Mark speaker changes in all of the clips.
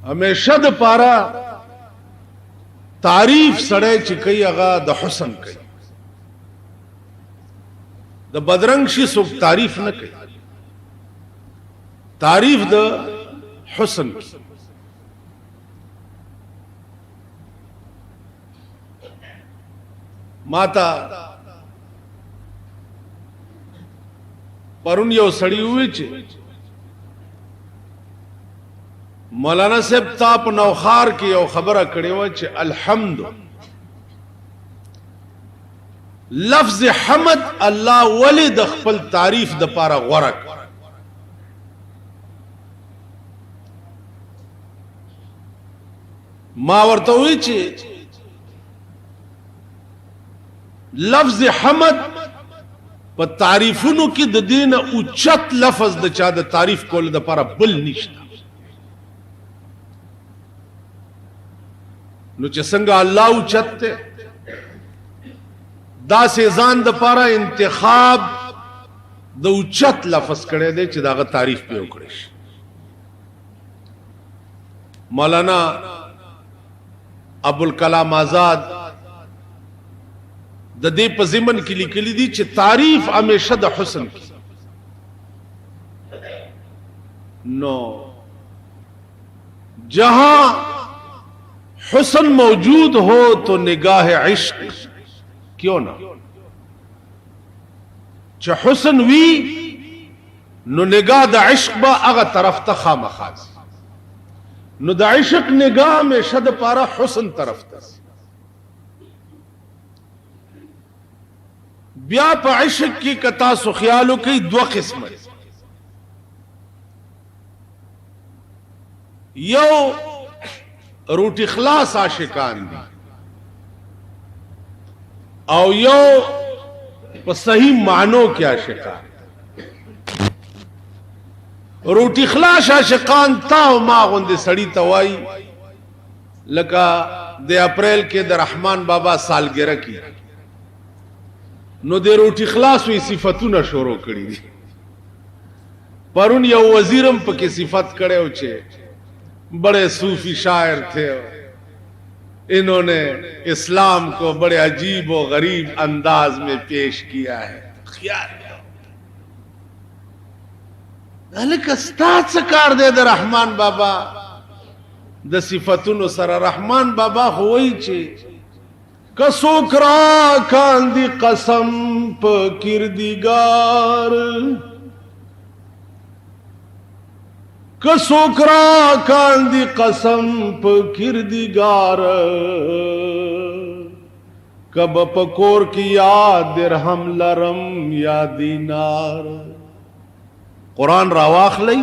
Speaker 1: همیشه د پاره تعریف سړی چې کوي هغه د حسن کوي. د بدرنګ شي څوک تعریف نه کوي، تعریف د حسن کی. ماتا پرون یو سړی وی چې مولانا صاحب تا په نوخار کې یو خبره کړې و چې الحمد لفظ حمد الله ولی د خپل تعریف د پاره غوړه. ما ورته وی چې لفظ حمد په تعریفونو کې د دین اوچت لفظ د چا د تعریف کول د پاره بل نشته. نو چې څنګه الله اوچت ته دا سه ځان د پاره انتخاب د اوچت لفظ کړي دی چې داغه تعریف په وکړي. مولانا ابوالکلام آزاد د دې په ضمن کې لیکلي دي چې تعریف همیشه د حسن کی. نو جہاں حسن موجود ہو تو نگاہ عشق کیوں نہ. چې حسن وی نو نگاہ د عشق با هغه طرف ته خامخا. نو د عشق نگاہ همیشه د پاره حسن طرف ته. بیا په عشق کې کتا سو خیالو کې دو قسمه. یو روټي خلاص عاشقان دي او یو په صحیح معنو کې عاشقان. روټي خلاص عاشقان تا او ما غوندې سړی توای لکه د اپریل کې د رحمان بابا سالګره کې نو د روټي خلاص وی صفاتونه شروع کړي دي. پرون یو وزیرم پکې صفت کړو چې بڑے صوفی شاعر تھے، انہوں نے اسلام کو بڑے عجیب و غریب انداز میں پیش کیا ہے. خیال ذلك استاد سکار دے د رحمان بابا د صفاتونو سره. رحمان بابا خوئی چې کسوکرا کاندی قسم په کردگار، کسوکرا کاندی قسم په کردگار، کب پکور کی یاد درہم لرم یا دینار. قرآن راواخلی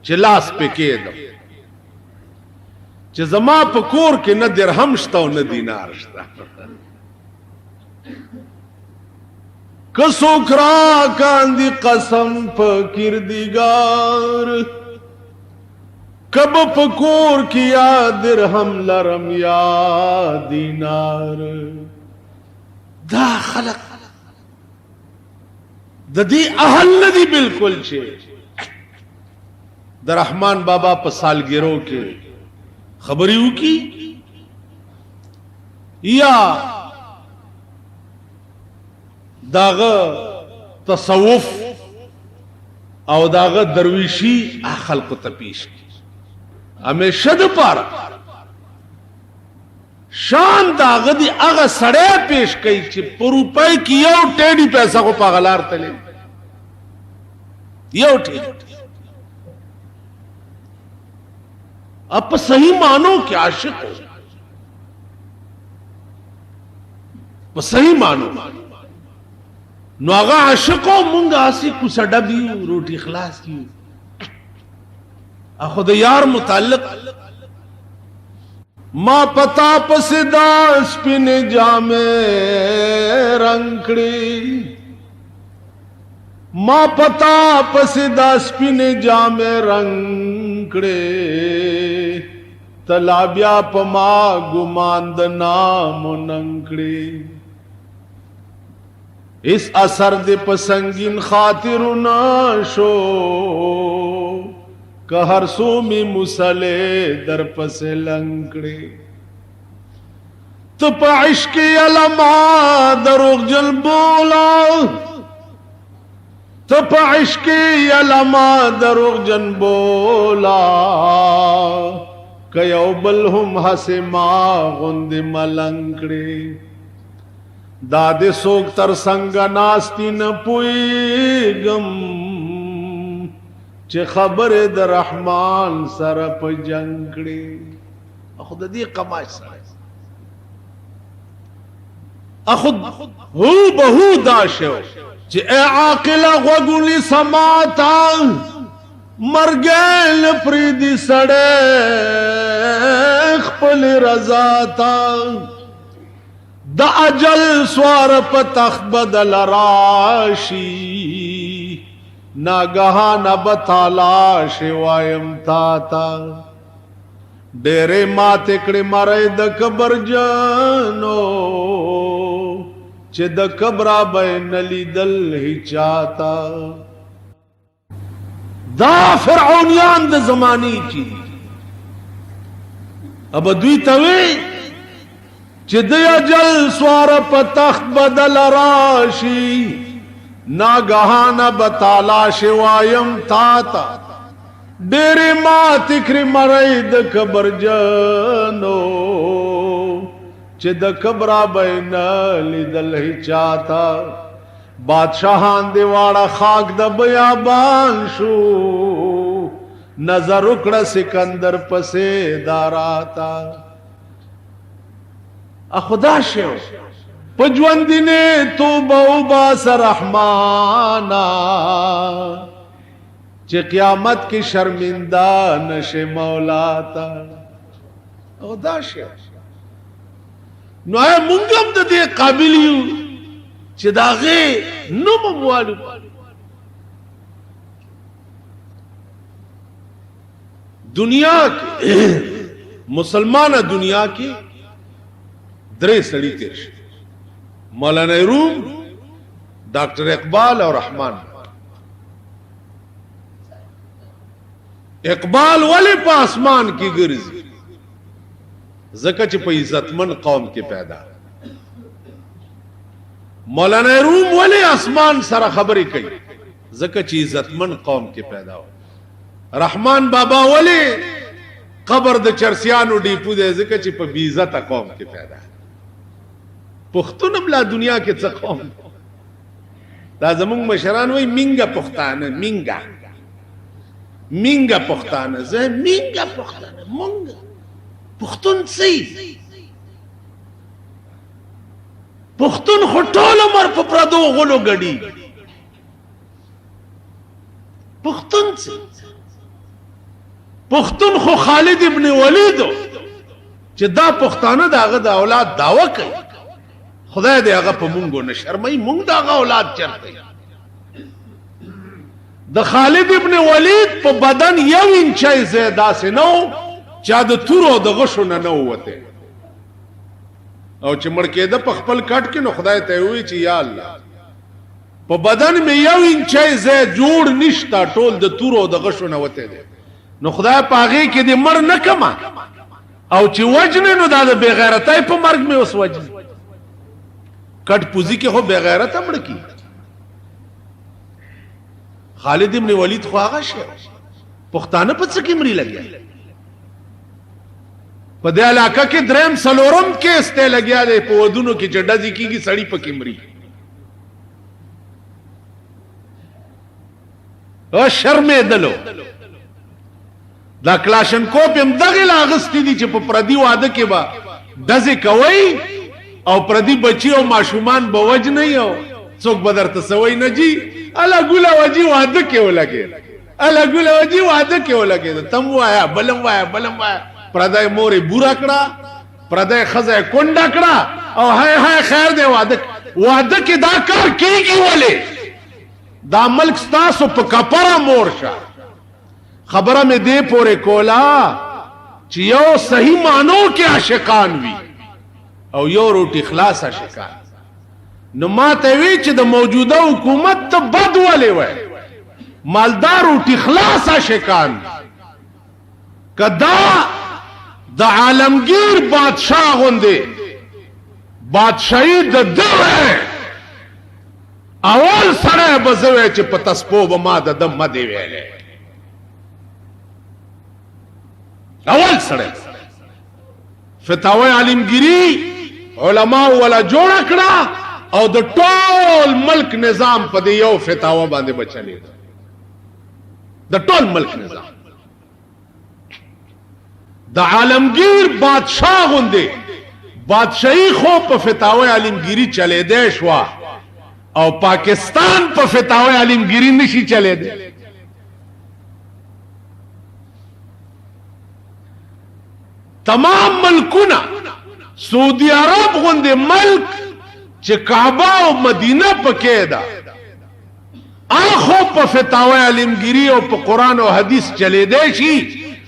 Speaker 1: چې لاس پکې دم چې زما پکور کې نه درهم شته او نه دینار شته. کسوکرا کاندی قسم په کردگار، کب پکور کیا درہم لرم یا دینار. دا خلق د دې اهل ندی بالکل چې د رحمان بابا په سالګرو کې خبريو کی یا داغه تصوف او داغه درویشی خلق ته پیش کی. همیشه د پاره شان داغه دی هغه سړی پیش کوي چې په روپۍ کې یو ټیډي پیسې کو پاغلار تلې یو ټیډي اپ صحیح مانو کې عاشق ہو، په صحیح مانو نو هغه عاشق او مونږه اسی کو سډبي روټي خلاص کیو. اخو د یار متعلق ما پتا پس داس پن جامے رنگڑی، ما پتا پس داس پن جامے رنگڑے، تلابیا پما گماند نام ننگڑی. اس اثر دے پسنگین خاطر نہ شو که هر سو می مسلے در پس لنکڑے تو پا عشقی علما دروغ جل بولا تو پا عشقی علما دروغ جن بولا که یو بل هم حس ما غند ملنکڑے داد سوک تر سنگ ناستی نپویگم چه خبر در رحمان سر پا جنگڑے خود دی قماش سر اخود ہو بہو داشو چه اے عاقلہ غوگولی سماتا مرگیل پریدی سڑے خپل رضاتا دا اجل سوار پا تخت بدل راشی ناگہان بتالاش وایم تاتا ڈیرے مات اکڑے مرے دا کبر جانو چه دا کبرا بین لی دل ہی چاہتا دا فرعونیان دا زمانی چی اب دوی توی چه دا جل سوار پا تخت بدل راشی ناگہان بتالاش وایم تاتا ڈیرے مات اکڑے مرے دا کبر جانو چه دا کبرا بین لیدل ہی چاہتا بادشاہان دیواڑا خاک دا بیابان شو نظر اکڑا سکندر پسے داراتا اخدا شو پجوندی نے توبہ باس رحمانا چه قیامت کی شرمندہ نش مولاتا اخدا شو نو اے منگم دا دے قابلیو چه دا غی نو مموالو دنیا کی مسلمان دنیا کی درے سڑی تیرش مولانا روم ڈاکٹر اقبال اور رحمان اقبال والے پا آسمان کی گرزی زکا چی پا عزتمن قوم کے پیدا مولانا روم والے آسمان سارا خبری کئی زکا چی عزتمن قوم کے پیدا ہو رحمان بابا والے قبر د چرسیانو ڈیپو دے زکا چی پا بیزت قوم کے پیدا پختون لا دنیا کے چا قوم دا زمون مشران وی منگا پختانا منگا منگا پختانا زی منگا پختانا منگا پختون سی پختون خطول عمر پا پردو غلو گڑی پختون سی پختون خو خالد ابن ولیدو چه دا پختانه دا آغا دا اولاد داوا کئی خدای دے آغا پا مونگو نشرمائی مونگ دا آغا اولاد چرتے دا خالد ابن ولید پا بدن یو انچائی زیدہ سے نو چا دا تورو دا غشو ننو ہوتے او چه مڑکے دا پا خپل کٹ کے نو خدای تے ہوئی چی یا اللہ پا بدن میں یو انچائی زید جوڑ نشتا ٹول دا تورو دا غشو نوتے دے نو خدای پا آغی کے دے مر نکما او چی وجنے نو دا بے غیرتائی پا مرگ میں اس وجنے کٹ پوزی کے ہو بے غیرتا مڑ کی خالد ابن ولید خو آغا شے پختانہ پت سکی مری لگیا پا دے علاقہ کے درہم سلورم کے استے لگیا دے پا ودونوں کی چڑا زی کی گی سڑی پا کمری او شرم دلو دا کلاشن کوپ ام دغل آغستی دی چه پا پردی وعده کے با ڈزے کوئی او پردی بچی او معشومان بوج نہیں ہو سوک بدر تسوئی نجی اللہ گولا وجی وعده کے ہو لگے اللہ گولا وجی وعده کے ہو لگے تم وایا بلم وایا بلم وایا پردائے مورے بورا کڑا پردائے خزائے کنڈا کڑا او ہائے ہائے خیر دے وعده کے دا کار کی گی والے دا ملک ستاسو پا کپرا مورشا خبرہ میں دے پورے کولا چیو صحیح مانو کے عاشقان وی او یو روٹی خلاص عاشقان نو ما تاوی چی دا موجودہ حکومت تا بد والے وے مالدار روٹی خلاص عاشقان کدا د عالمگیر بادشاہ غوندے بادشاہی د دوے اول سره بزوے چې په تسپو بما د دم مدی ویلے اول سره فتاوی عالمگیری علماء ولا جوړ کړه او د ټول ملک نظام په دې یو فتاوا باندې بچلې د ټول ملک نظام د عالمگیر بادشاہ غوندے بادشاہی خو په فتاوی عالمگیری چلے دے شوا او پاکستان په فتاوی عالمگیری نشي چلے دے تمام ملکونا سعودی عرب غوندے ملک چې کعبہ او مدینہ پکې ده اخو په فتاوی عالمگیری او په قرآن او حدیث چلے دے شي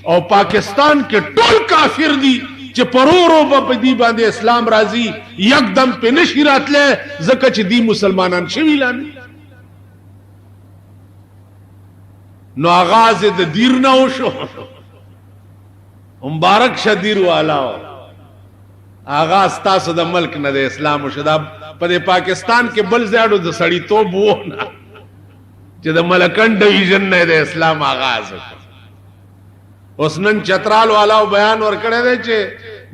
Speaker 1: او پاکستان کې ټول کافر دي چې پرورو په دې باندې اسلام راځي یکدم په نشی راتله ځکه چې دی مسلمانان شوي لاندې نو آغاز د دیر نه وشو مبارک شدیر والا آغاز تاسو د ملک نه د اسلام وشو دا په پاکستان کې بل زیاډو د سړی توب وو نه چې د ملکن ډیویژن نه د اسلام آغاز وکړ اوس نن چترال والا بیان ورکړی دی چې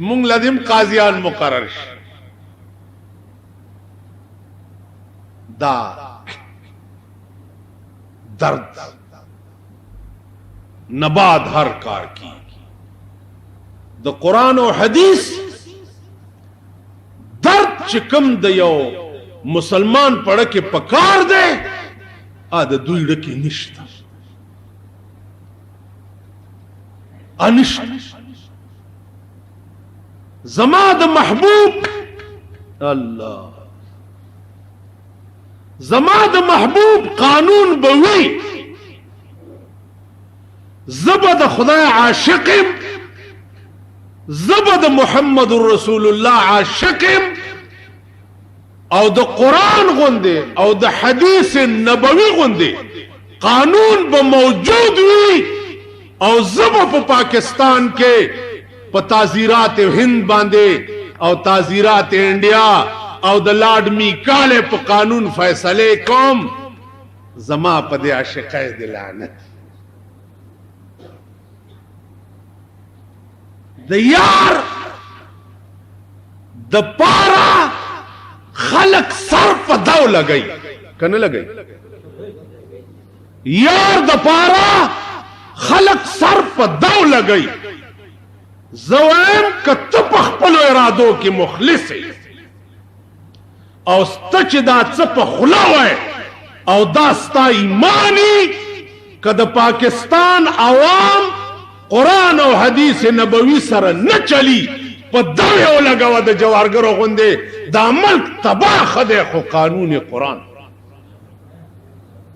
Speaker 1: مونږ لدیم قاضیان مقرر شي دا درد نباد هر کار کی د قرآن او حدیث درد چې کم د یو مسلمان پړه کې پکار دی د دوی ډکې نشته انشت زما د محبوب الله زما د محبوب قانون بوي زبا د خدای عاشقم زبا د محمد رسول الله عاشقم او د قرآن غوندے او د حدیث نبوی غوندے قانون به موجود وي او زبا په پاکستان کې په تعزیرات هند باندې او تعزیرات انډیا او د لارډ میکاله په قانون فیصله کوم زما په دې عاشقای د لعنت د یار د پارا خلق سر په داو لګي کنه لګي یار د پارا خلق سر په داو لګي زویم کته په خپل ارادو کې مخلص او ستچ دا څه په خلا وای او دا ستا ایمانی کده پاکستان عوام قرآن او حدیث نبوی سره نه چلی په دغه لګاوه د جوارګرو غوندې دا ملک تباہ خده خو قانون قرآن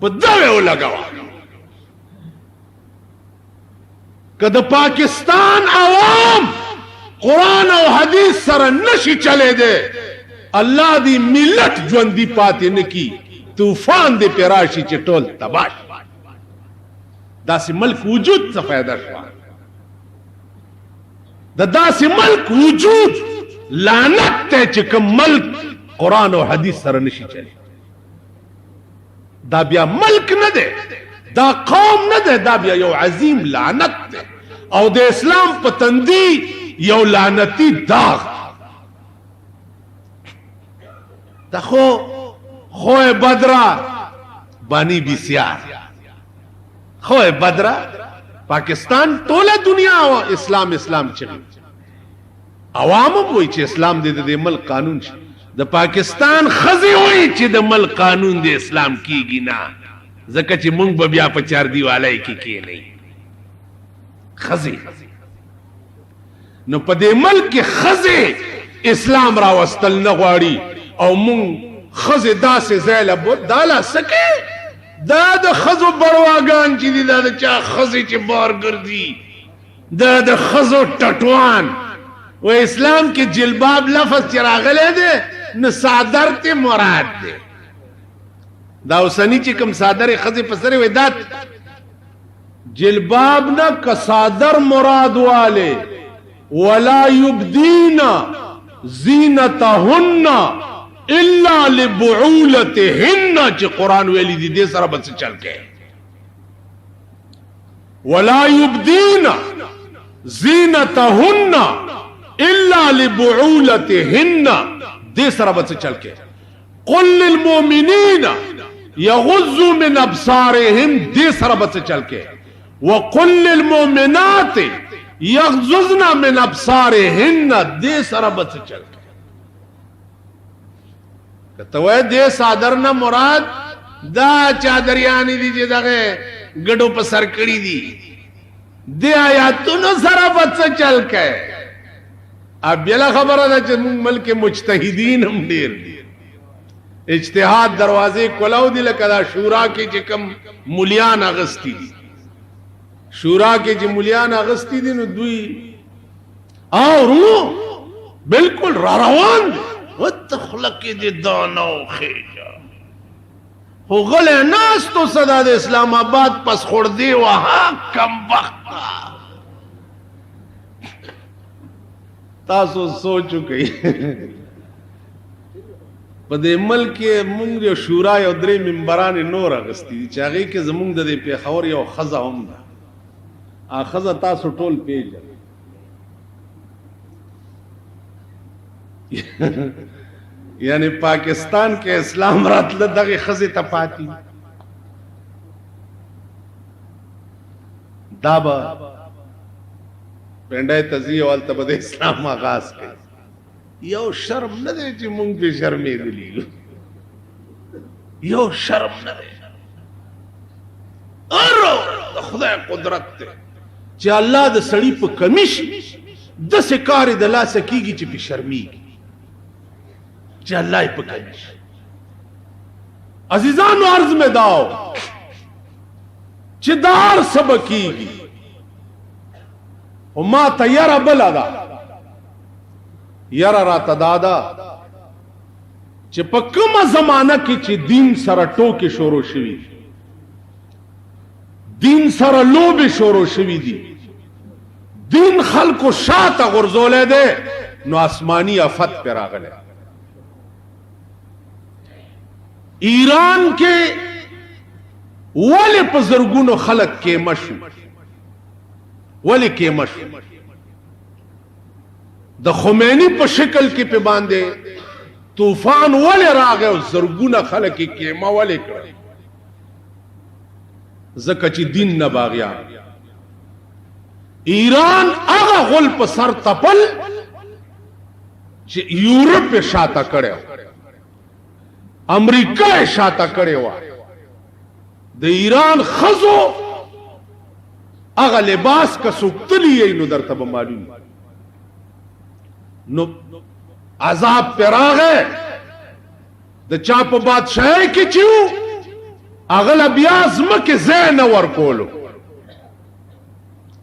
Speaker 1: په دغه لګاوه کده پاکستان عوام قرآن او حدیث سره نشي چلے دے الله دی ملت ژوندۍ پاتې نکی طوفان دی پیراشي چې ټول تباہ داسې ملک وجود څه فائدہ شو د داسې ملک وجود لعنت ته چې کوم ملک قرآن او حدیث سره نشي چلی دا بیا ملک نه دی دا قوم نه دی دا بیا یو عظیم لعنت دی او د اسلام په تندي یو لعنتی داغ دا خو بدرا بانی بسیار خو بدرا پاکستان ټوله دنیا او اسلام چلی عوام وای چې اسلام دې د ملک قانون شي د پاکستان خزي وای چې د ملک قانون د اسلام کیږي نه ځکه چې مونږ به بیا په چار دیوالای کې کېنی خزي نو په دې ملک کې خزي اسلام راوستل نه غواړي او مونږ خزي داسې زیله بود دالا سکه دا د خزو برواګان چې دي دا د چا خزي چې بار ګرځي دا د خزو ټټوان و اسلام کې جلباب لفظ چې راغلی دی نو صادر ته مراد دی دا اوسنی چې کوم صادر خزي په سره وې جلباب نہ کسادر مراد والے ولا یبدینا زینتہن الا لبعولتہن چی قرآن ویلی دی دے سر بس چل کے ولا یبدینا زینتہن الا لبعولتہن دے سر بس چل کے قل للمؤمنین یغضوا من ابصارہم دے سر بس چل کے وقل للمؤمنات یغضضن من ابصارهن دے سربت چل کے کتوے دے صادر نہ مراد دا چادریانی دی جی دغه گڑو پا سرکڑی دی دے آیاتونو سربت چل کے اب بیلا خبر دا چھ ملک مجتہدین ہم دیر دی اجتہاد دروازے کلاو دی لکدا شورا کی چکم ملیان اغسطی دی شورا کے جی ملیان اغسطی دی نو دوی اور بالکل راروان دی وَتَخْلَقِ دی دانو خیجا ہو غلے ناس تو صدا دے اسلام آباد پس خور دی وہاں کم وقتا تاسو سوچو کئی پا دے ملک مونگ دیو شورا یو درے ممبران نور اغسطی دی چاگئی کے زمونگ دے پیخور یو خزا ہم دا آخذ تاسو ټول پیج یعنی پاکستان کے اسلام راتل دغه خزه تپاتی دابا پنڈای تزیه والته بده اسلام آغاز کړ یو شرم نه دی چې مونږ په شرمې دي یو شرم نه دی ارو خدای قدرت ته چې الله د سړی په کمیش د سکار د لاس کیږي چې په شرمېږي چې الله په کمیش عزیزانو عرض میں داو چې دار سبکیږي او ما تیار بلدا یرا را تدادا چې په کومه زمانہ کې چې دین سره ټوکې شروع شوي دین سره لوبې شروع شوي دي دین خلقو شاته غرزولے دے نو آسمانی آفت پر آگلے ایران کے ولی پا زرگونو خلق کے مشو ولی کے مشو دا خمینی پا شکل کی پہ باندے طوفان ولی راگے و زرگونو خلق کی کیما ولی کرے زکا چی دین نباغیان ایران اغا غل پا سر تپل چی یورپ شاتا کڑے ہو امریکہ شاتا کڑے ہوا دا ایران خزو اغا لباس کا سکتلی ہے نو در تب معلوم نو عذاب پر آگئے دا چاپ بادشاہ کی چیو اغلا بیاز مک زین ور کولو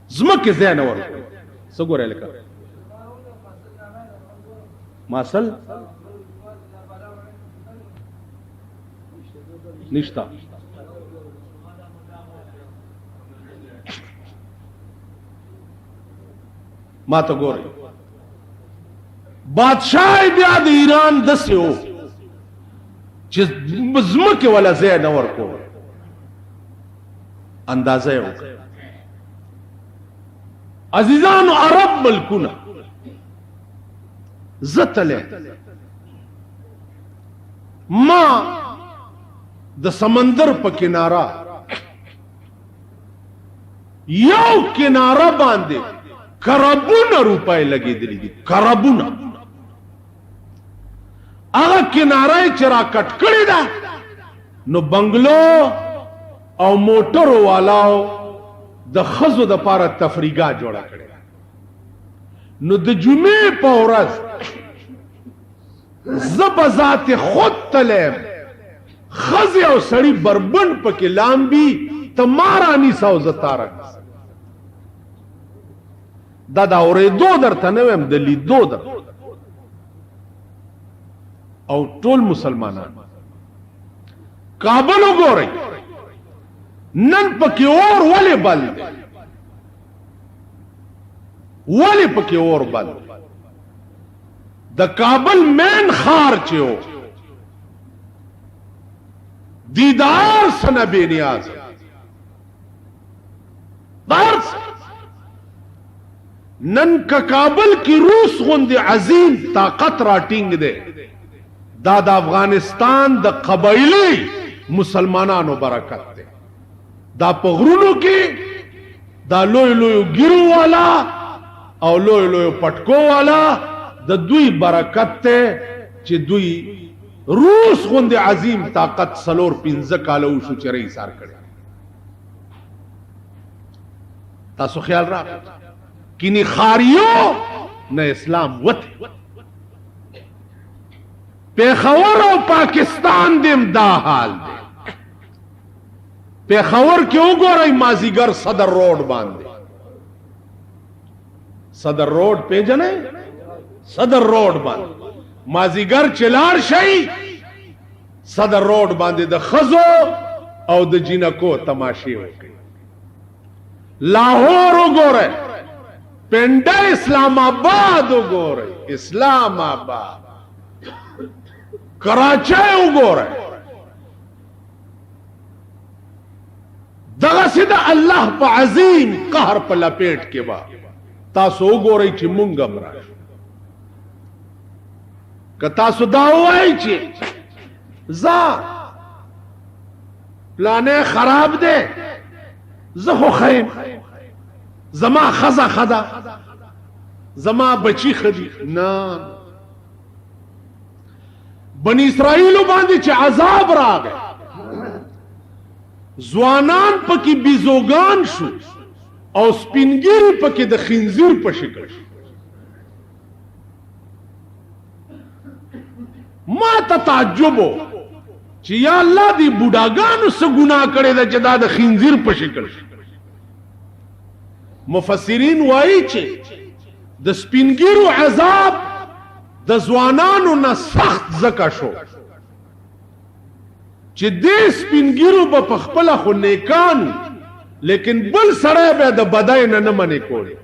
Speaker 1: زمک زین ور سگو رہے لکھا ماسل نشتا ما تو گو رہے بادشاہ بیاد ایران دسی ہو چیز زمک والا زین ور کولو اندازہ ہو عزیزان عرب ملکونا زتلے ما د سمندر پا کنارا یو کنارا باندے کربونا روپائے لگے دلی دی کربونا آغا کنارا چرا کٹکڑی دا نو بنگلو او موٹرو والاو د خزو د پارا تفریگا جوڑا کرے نو د جمعے پا ورز زبزات خود تلیم خزی او سڑی بربند پکی لامبی تمارانی ساو زتارک دا اوری دو در تنویم دلی دو در او ټول مسلمانان کابلو گو رئی نن پکې اور ولې بل دی ولې پکې اور بل د کابل مین خار چې و دیدار سنه بے نیاز درس نن کا کابل کی روس غند عظیم طاقت را ټینګ دی دا د افغانستان د قبایلی مسلمانانو برکت دی دا په غرونو کې دا لوی لوی ګیرو والا او لوی لوی پټکو والا د دوی برکت ته چې دوی روس غند عظیم طاقت سلور 15 کالو شو چرې ایثار کړي تاسو خیال را کینی خاریو نه اسلام وته پیښور او پاکستان دیم دا حال دی پیښور کې وګورئ مازیګر صدر روډ باندې صدر روډ پیژنئ صدر روډ باندې مازیګر چلار شي صدر روډ باندې د خزو او د جنکو تماشې وکړي لاهور وګورئ پنډه اسلام آباد وګورئ اسلام آباد کراچۍ وګورئ دغه سیده الله په عظیم قهر په لپیټ کې با تاسو وګورئ چې مونږ هم راشو که تاسو دا وایئ چې زه پلانې خراب دی زه خو خیم زما خزه خدا زما بچی خدي نه بنی اسرائیل باندې چې عذاب راغی ځوانان پکې بیزوګان شو او سپینګری پکې د خنزیر په شکل شو ما ته تعجب چې یا الله دې بوډاګانو څه ګناه کړی دا چې دا د خنزیر په شکل شو مفسرین وایي چې د سپینګیرو عذاب د ځوانانو نه سخت زکه شو چې دې سپینګیرو په خپل خو نیکان لیکن بل سره به د بدای نه منې کوي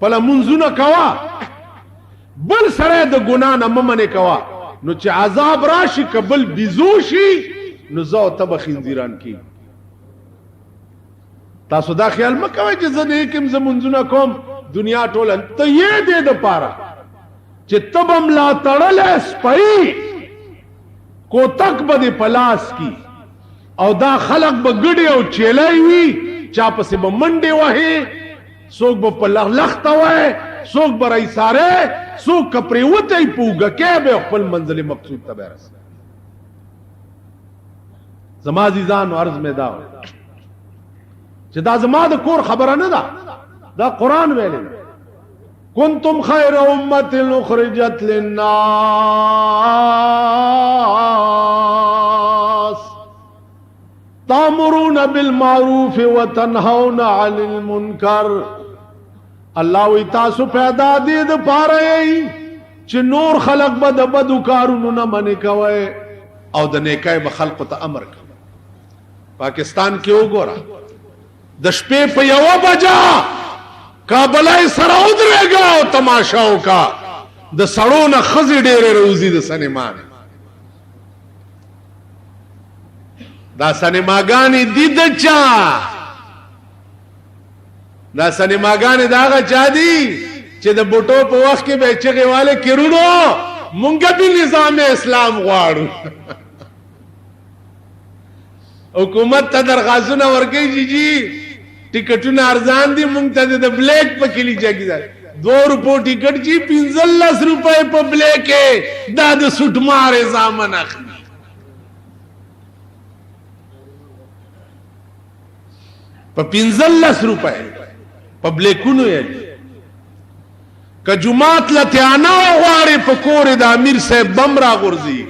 Speaker 1: پله منځونه کوا بل سره د ګنا نه منې کوا نو چې عذاب راشي قبل بيزو شي نو زو تب خنزیران کی تاسو دا خیال مکوئ چې زه دې کوم زمونځونه کوم دنیا ټول ته یې دې د پاره چې تبم لا تړل سپي کوتک به پلاس کی او دا خلق به ګډي او چیلای وي چا پسې به منډه وهي څوک به په لخته وای څوک به رای ساره څوک کپری وته پوګه کې به خپل منزل مقصود ته رسي زما عزیزان عرض می دا چې دا زما د کور خبره نه ده دا قران ویل کنتم خیر امه اخرجت للناس تامرون بالمعروف وتنهون عن المنکر الله وی تاسو پیدا دي د پاره چې نور خلق به د بدو کارونو نه منې کوي او د نیکای به خلق ته امر کوي پاکستان کې وګوره د شپې په 1 بجا کابلای سره ودرېګا او تماشاو کا د سړو نه خزي ډېرې روزي د سینمان دا سینماګانې دي د چا دا سینماګانې داغه چا دي چې د بوټو په وخت کې به چغې والے کېرونو مونږ به نظام اسلام غواړو حکومت ته درخواستونه ورکوي جی ټیکټونه ارزان دي مونږ ته د بلیک په کلی چګي ده 2 روپو ټیکټ جی 15 روپے په بلیک دا د سټ مارې ځامن اخلي په 15 روپے په بلیکونو یې که جمعات لتیانا غواړي په کور د امیر صاحب بمرا غورځي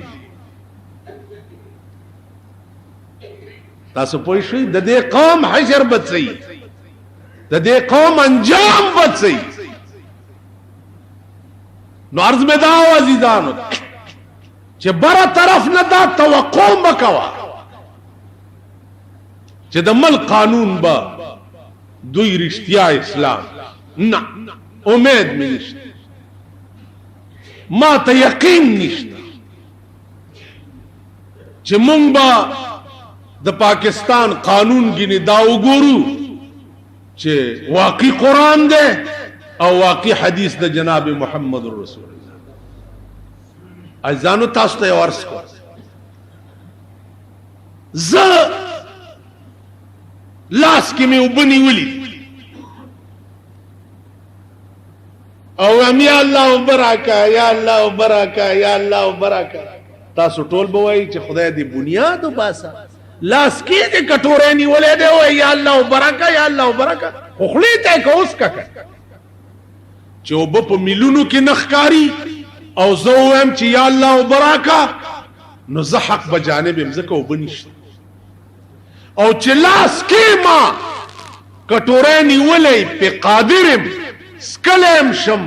Speaker 1: تاسو پوه شئ د دې قوم حشر بچي د دې قوم انجام بچي نو عرض میں دا عزیزانو چې بره طرف نه دا توقع مکوا چې د ملک قانون با دوی رښتیا اسلام نه امید مې نشته ما ته یقین نشته چې مونږ به د پاکستان قانون ګینه دا وګورو چې واقعي قرآن دی او واقعي حدیث د جناب محمد رسول الله. عزیزانو تاسو ته ورس کو ز لاس کې مې وبني ولي او ام یا الله وبرکا یا الله وبرکا یا الله وبرکا تاسو ټول بوای چې خدای دې بنیاد وباسه لاس کې دې کټورې نیولې دی او یا الله وبرکا یا الله وبرکا خو خلی ته کوس کا چې وب په ملونو کې نخکاری او زه وایم چې یا الله وبرکا نو زه حق به جانب مزکه وبنيشت او چې لاس کې ما کټورې نیولې په قادرم سکلم شم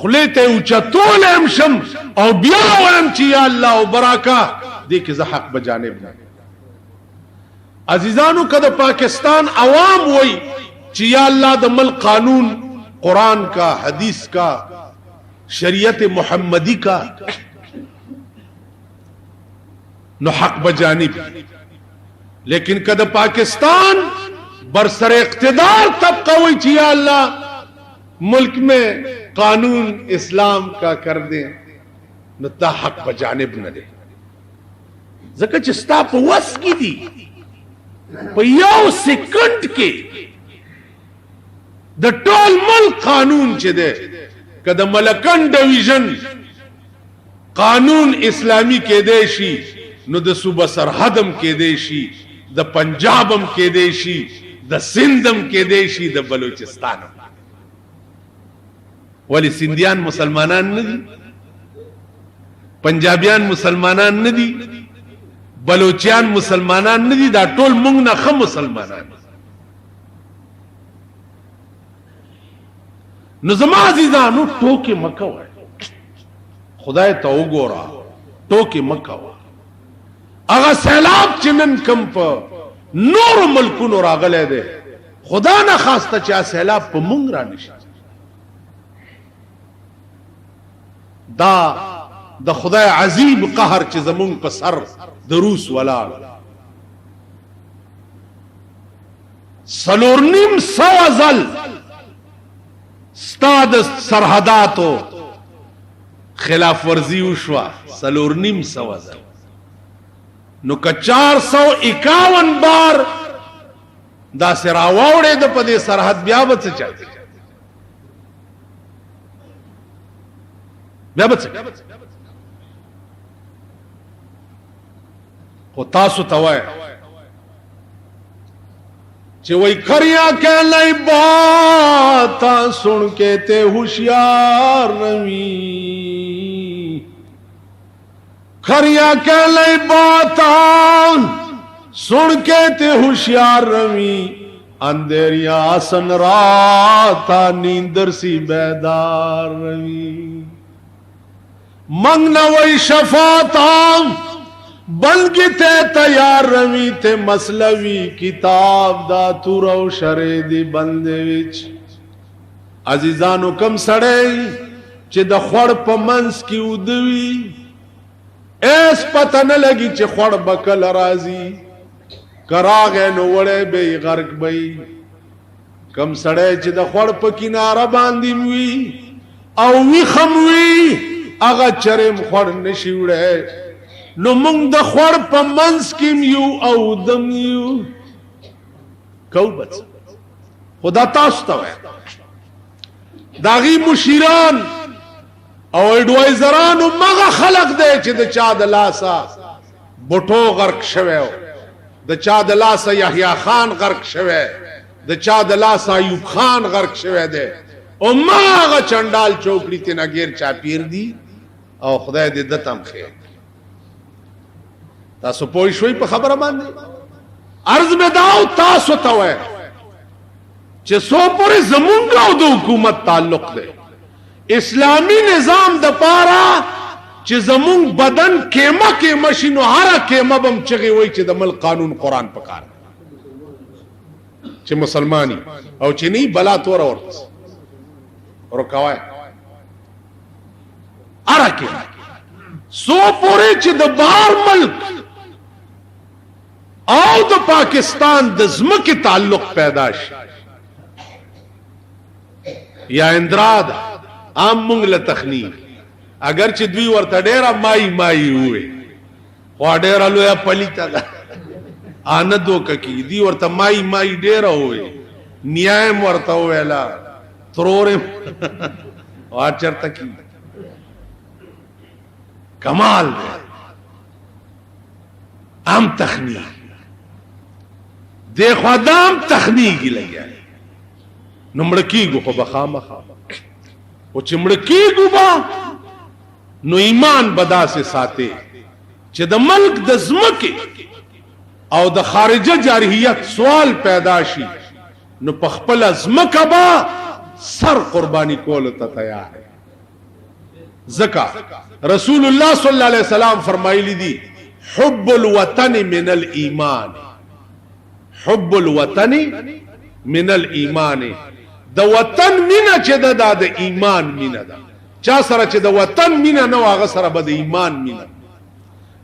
Speaker 1: خلیته او چتولم شم او بیا ولم چې یا الله وبرکا دې کې زه حق به جانب نه. عزیزانو کده پاکستان عوام وای چې یا الله د ملک قانون قرآن کا حدیث کا شریعت محمدی کا نو حق بجانب لیکن کده پاکستان برسر اقتدار طبقہ وای چې یا اللہ ملک میں قانون اسلام کا کر دیں نو تا حق بجانب نہ دے ځکه چې ستا په وس کې دي په یو سکند کې د ټول ملک قانون چې ده کده ملکن ډیویژن قانون اسلامی کې دی شي نو د صوبه سرحدم کې دی شي د پنجابم کې دی شي د سندم کې دی شي د بلوچستانم. ولی سندیان مسلمانان نه دي پنجابیان مسلمانان نه دي بلوچیان مسلمانان نه دي دا ټول موږ نه خو مسلمانان. نو زما عزیزانو ټوکې مکه وای خدای ته وګوره ټوکې مکه وای هغه سیلاب چې نن کم په نور ملکونو راغلی دی خدا نه خواسته چې سیلاب په موږ را نشي دا د خدای عظیم قهر چې زمون په سر د روس ولاړ 4.5 ځل استاد سرحداتو خلاف ورزی وشوا 4.5 ځل نو که 451 بار دا سراوړې د پدې سرحد بیا وڅ چا بیا وڅ خو تاسو ته وای چې وای کھریا کہ لئی بات سن کے تے ہوشیار نوی کھریا کہ لئی بات سن کے تے ہوشیار نوی اندھیریا آسن راتا نیندر سی بیدار نوی منگنا وی شفاعتا بلگی تے تیار روی تے مسلوی کتاب دا تو رو شرے دی بندے وچ عزیزانو کم سڑے چے دا خوڑ پا منس کی ادوی ایس پتہ نہ لگی چے خوڑ بکل رازی کراغے نو وڑے بے غرق بئی کم سڑے چے دا خوڑ پا کنارہ باندی موی او وی خموی اگا چرم خوڑ نشیوڑے نو مونږ د خور په منس کې یو او دم یو کو بچ خدا تاسو ته وای داغي مشیران او اډوایزران مغه خلق دی چې د چا د لاسا بوټو غرق شوه د چا د لاسا یحیی خان غرق شوه د چا د لاسا ایوب خان غرق شوه دی او ماغه چندال چوکړی ته نګیر چا پیر دی او خدای دې دتم خیر تاسو پوه شوي په خبره باندې عرض مې داو تاسو ته وای چې سو پورې زمونږ او د حکومت تعلق دی اسلامی نظام د پاره چې زمونږ بدن کېمه کې مشینو هر کېمه بم چغي وای چې د مل قانون قرآن پکار چې مسلمانی او چې نه بلا تور ورکوای ارکه سو پورې چې د بهر ملک او د پاکستان د زمکه تعلق پیدا شي یا اندراد عام مونږ له تخنیک اگر چې دوی ورته ډېره مای وي خو ډېره لویه پلیته ده آند وکړي دی ورته مای ډېره وي نیایم ورته ویلا ترورم وا چرته کی کمال ده ام تخنیک دیکھو دام تخنیکی لگیا نمڑکیگو خو بخامخا او چې مړکیگو با نو ایمان بدا سے ساتے چې د ملک د زمکه او د خارجه جارحیت سوال پیدا شي نو پخپل زمکه با سر قربانی کول ته تیار زکا رسول الله صلی الله علیه وسلم فرمایلی دی حب الوطن من الایمان حب الوطن من الایمان د وطن مینا چې د ایمان مینا ده چا سره چې د وطن مینا نه واغه سره به د ایمان مینا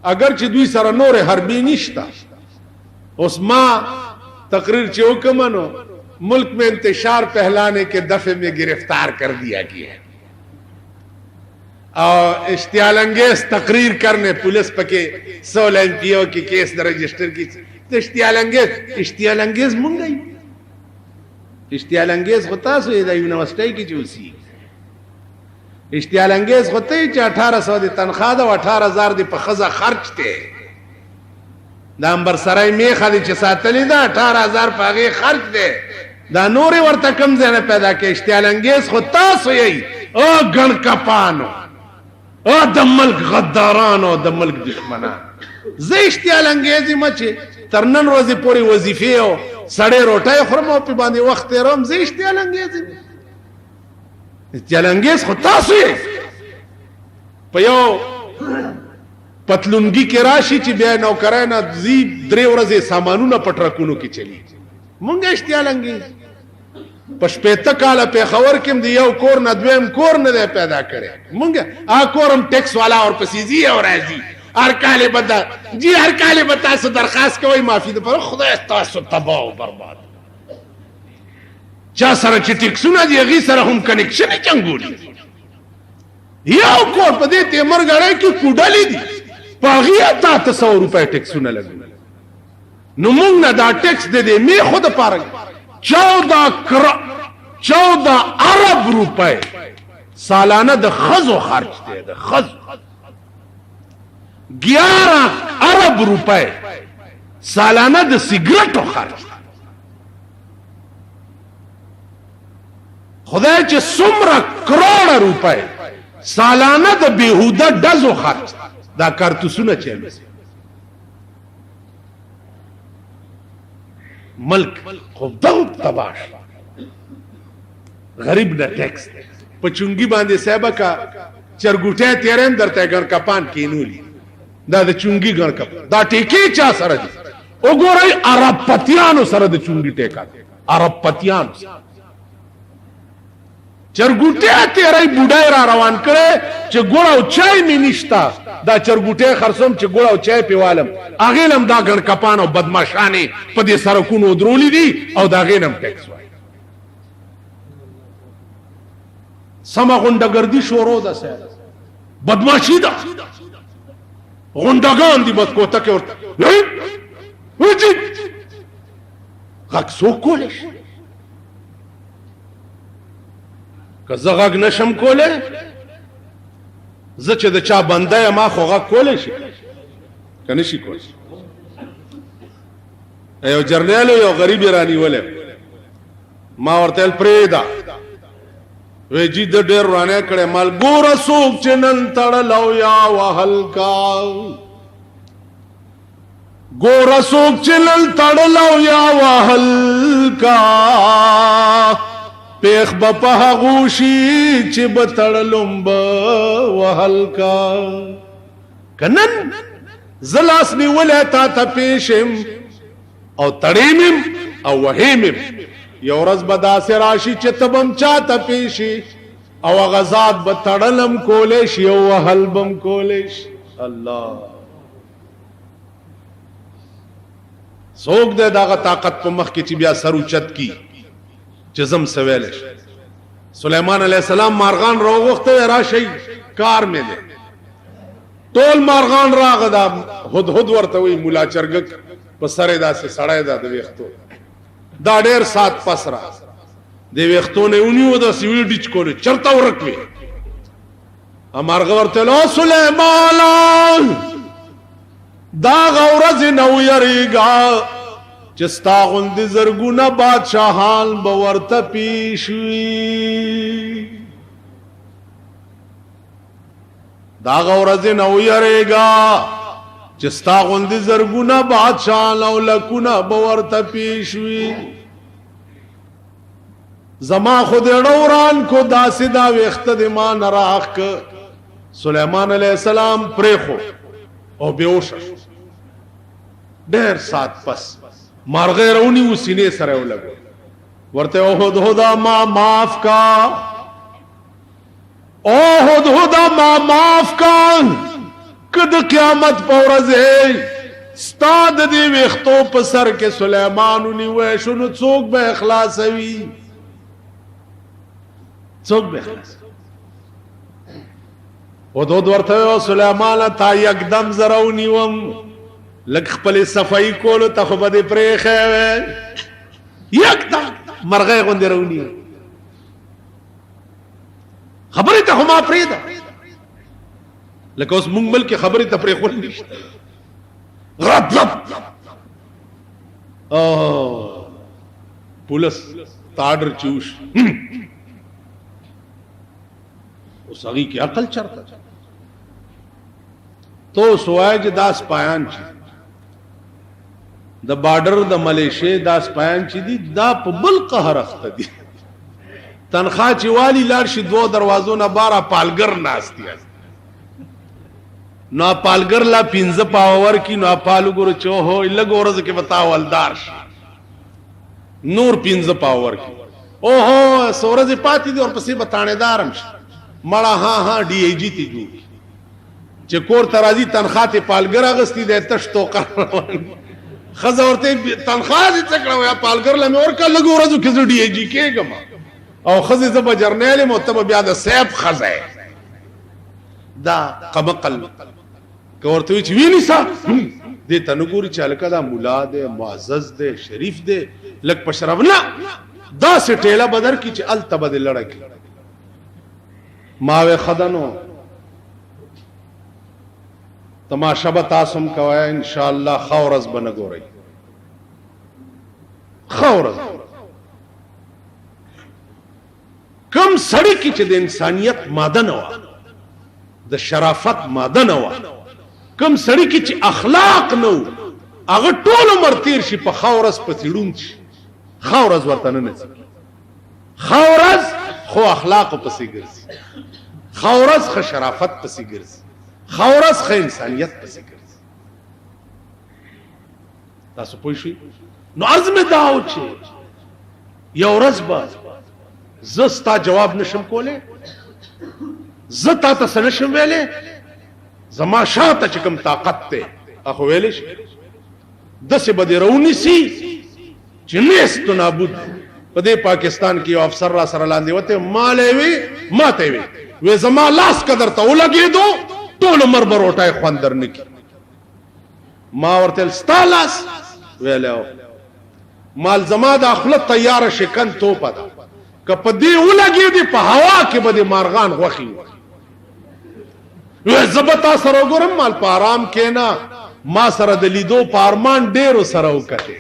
Speaker 1: اگر چې دوی سره نور حربي نشتا اوس ما تقریر چې وکمنو ملک میں انتشار پہلانے کے دفعے میں گرفتار کر دیا گیا اور اشتعال انگیز تقریر کرنے پولیس پکے 16 MP کی کیس رجسٹر کی تو اشتعال انگیز منگئی اشتعال انگیز ہوتا سو یہ یونیورسٹی کی چوسی اشتعال انگیز ہوتے ہی 1800 دی تنخواہ دا 18000 دی پخزا خرچ تے دا امبر سرائی میخا دی چه ساتلی دا 18000 پاگی خرچ تے دا نوری ورطا کم زینے پیدا کے اشتعال انگیز ہوتا سو یہی او گن کپانو او دا ملک غدارانو دا ملک دشمنان زی اشتعال انگیزی مچے ترنن روزی پوری وظیفے ہو سڑے روٹائے خرمو پی باندی وقت روم زی اشتعال انگیزی اشتعال انگیز خود تاسو یې پیو پتلونگی کے راشی چی بیا نوکرائی نا زی 3 ورځې سامانونه پټرکونو کی چلی مونږ اشتعال انگیز پشپیته کاله پیښور کې د یو کور نه دویم کور نه پیدا کړي مونږ کورم ټیکس والا اور پسیزی اور راځي هر کاله بدا جی هر کاله بتا سو درخواست کوي معافی ده پر خدای تاسو تباہ او برباد چا سره چې ټیکسونه دی غي سره هم کنیکشن چنګولي یو کور په دې ته مرګړای کې کوډلې دي پاغیا تا 100 روپے ټیکسونه لګي نو مونږ نه دا ټیکس دې می خود پاره 14 ارب روپے سالانه د خزو خرچ دی د خز 11 ارب روپے سالانه د سیګریټو خرچ خدای چې څومره کروڑ روپے سالانه د بیهوده ډزو خرچ دا کارتوسونه چلي ملک خوب دغه تباش غریب نه ټیکس په چونګي باندې صاحب کا چرګوټه تیرم درته ګر کپان کینولي دا د چونګي ګر کپ دا ټیکي چا سره دي وګورئ عرب پتیانو سره د چونګي ټیکا عرب پتیانو چرګوټه تیرای بوډای را روان کړي چې ګوړ او چای می نشتا دا چرګوټه خرڅوم چې ګوړ او چای پیوالم اغه لم دا ګر کپان او بدمعشانه په دې سرکونو درولې دي او دا غینم ټیکس وای سما غونډګردي شورو ده سه بدمعشي ده غونډګان دي بس کوته کې ورته وځي غږ سو کولش که زه غږ نشم کولی زه چې د چا بنده یم ما خو غږ کولی شي که نشي کولی یو جرنیلو یو غریب یې رانیولی ما ورته ویل پرېږده وی جی د ډېر ورانی کړی مال ګوره څوک چې نن تړلو یا وهل کا ګوره څوک چې نن تړلو یا وهل کا پیخ بپا غوشی چی بتڑلم با وحل کا کنن زلاس نیولی تا تا پیشم او تڑیمم او وهیم یو ورځ به داسې راشي چې تبم چاته پیشي او غزاد به تړلم کولې شي او وهل بم کولې شي. الله څوک دې دغه طاقت په مخ کې چې بیا سر اوچت کی چې زم سویل شي. سلیمان علیہ السلام مارغان راوغخته راشي کار مې ده ټول مارغان راغ دا هدهد ورته وی مولا چرګ په سره داسې سړی دا د ویختو دا ډېر سات پس را د ویختو نه ونیو دا سوي ډیچ کول چرته ورکوي امرغ ورته لو سلیمان دا غورز نو یریګا چې ستا غوندې زرګونه بادشاهان به ورته پیش وي دا غورز نو یریګا چې ستا غوندې زرګونه بادشاهان او لکونه به ورته پیش وي. زما خود ډوران کو داسې دا ویخته د ما نه راخ که سلیمان علیہ السلام پریخو او بیوش ډېر سات پس مارغه رونی و سینې سره ولګو ورته او هدهدا ما معاف کا او هدهدا ما معاف کا کد قیامت په ورځ ستاد دی وختو په سر کې سليمان ونیوي شنو څوک به اخلاص وي څوک به اخلاص هدهد ورته سليمان تا یکدم زرونیوم لک خپل صفائی کولو ته خو بده پرېخه یکدم مرغه غوندې رونی خبره ته ما پرېدا لکه اوس مونږ ملک خبره ته پرېخول نشته غب غب او پولیس تاډر چوش اوس هغه کې عقل چرته تو سوای چې داس پایان چی د بارډر د ملیشه داس پایان چی دي دا په بل قهر اخته دي تنخواه چې والی لار شي دو دروازو نه بارا پالګر ناشتي نو پالګر لا 15 پاور کی نو پالګور چوهو لګورز کې بتاولدار شي نور 15 پاور کی اوهو سورز پاتې دي اور پسې بتانه دارم شي مړه ها ډي ای جی تی جو چې کور ترازی تنخواه ته پالګر اغستی ده تشتو قروان خزه ورته تنخواه دې څکړو یا پالګر لمه اور کا لګو ورځو کې ډي ای جی کېګم او خزه زب جرنیل متب بیا د سیب خزه دا قمقل کورته وی ویني سا دې تنګوري چالکا دا مولا دې معزز دې شریف دې لک پشرب نه دا سټیلا بدر کی چې ال تبد لړکی ماوه خدانو تماشا به تاسم کوي ان شاء الله خورز بنګوري خورز کم سړی کی چې د انسانیت ماده نه و د شرافت ماده نه و کم سړی کی چې اخلاق نه و هغه ټول عمر تیر شي په خورز پتیډون شي خورز ورته نه نسی خورز خو اخلاق پسې ګرځي خورز خو شرافت پسې ګرځي خورز خو انسانیت پسې ګرځي تاسو پوه شئ نو عزم داو چې یو ورځ به زستا جواب نشم کوله زتا ته سنشم ویلې زما شاته چې کوم طاقت ته اخو ویلې شي دسه بده رونی سي چې نست نابود په دې پاکستان کې یو افسر را سره لاندې وته مالې وی ماته وی وې زما لاس قدر ته ولګېدو ټول عمر بروټای خوندر نکی ما ورته ستالاس ویلو مال زما د خپل تیار شکن تو پدا کپه دی ولګي دی په هوا کې بده مارغان غوخي وې زبتا سره ګورم مال په آرام کېنا ما سره د لیدو پارمان ډېر سره وکړي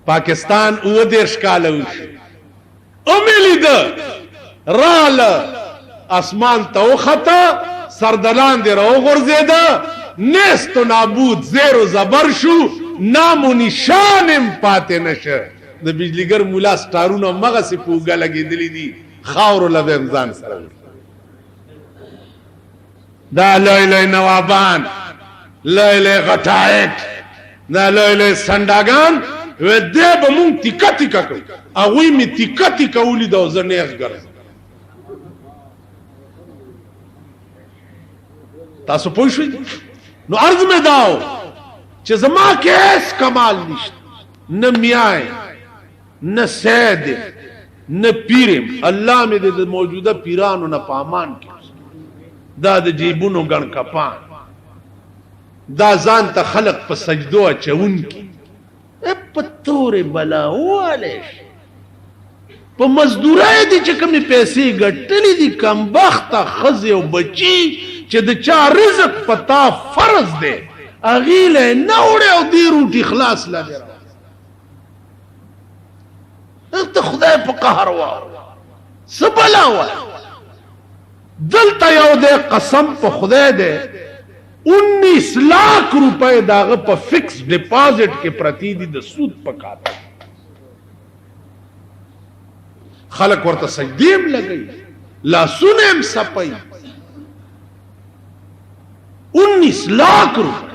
Speaker 1: پاکستان او دیرش کاله وشي امید رال اسمان ته وخته سردلان دی راو غرزیده نیست و نابود زیر و زبر شو نام و نشانم پاته نشه د بجلیگر مولا سټارونه مغه سی پوګه لګیدلی دي خاور له امزان سره دا لوی نوابان لوی غټایک دا لوی سنداګان دې به مونږ تیکه تیکه کوو هغوی مې تیکه تیکه ولید او زه نیغ ګرځم تاسو پوه شئ نو عرض مې دا و چې زما کې هیڅ کمال نشته نه میای نه سید نه پیرم الله مې د موجوده پیرانو نه پامان کې دا د جیبونو ګڼ کپان دا ځان ته خلق په سجدو اچون کې په تورې بلا والی په مزدورۍ دي چې کومې پیسې ګټلې دي کمبخته ښځې او بچي چې د چا رزق په تا فرض دی هغې له یې نه وړې او دې روټي خلاص لا دی ته خدای په قهر واوره څه بلا وایه دلته یو دی قسم په خدای دی 19 लाख روپے داغه په فکس ډیپازټ کې پرتی دي د سود په کاته خلک ورته سجدیم لګي لاسونه هم سپي 19 लाख روپے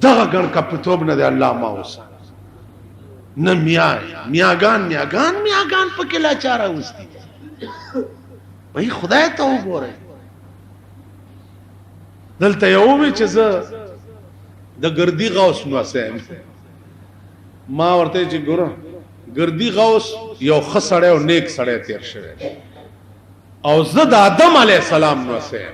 Speaker 1: دغه ګڼ کپتوب نه دی الله ما اوسه نه میاګان پکې لاچاره اوسدي وای خدای ته وګورئ دلته یو وی چې زه د ګردی غوث نوسم ما ورته چې ګوره ګردی غوث یو ښه سړی او نیک سړی تیر شوی او زه د آدم علیه السلام نوسم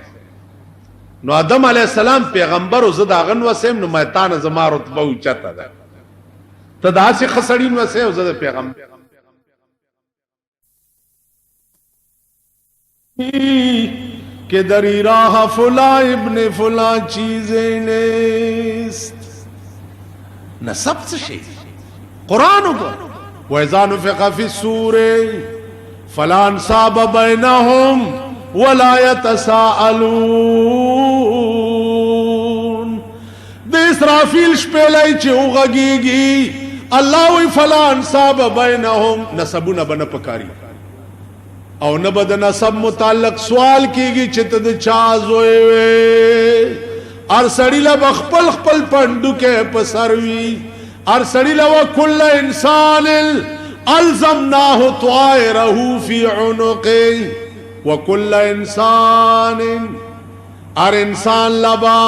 Speaker 1: نو آدم علیه السلام پیغمبر او زه د هغه نوسم نو مې تا نه زما رتبه اوچته ده ته داسې ښه سړي نوسې او زه د پیغمبر کہ دری راہ فلا ابن فلا چیزیں نیست نسب سے شئی قرآن کو وَإِذَا نُفِخَ فِي الصُّورِ فَلَا أَنْسَابَ بَيْنَهُمْ وَلَا يَتَسَاءَلُونَ د اسرافیل شپیلای چې وغږیږي الله وی فَلَا أَنْسَابَ بَيْنَهُمْ نسبونه بنه پکاري او نه بد نسب متعلق سوال کیږي چې ته د چا زوی وې ار سړی له خپل خپل پندو کې پسروي ار سړی له کل انسان الزمناه طائره في عنقه وكل انسان ار انسان لبا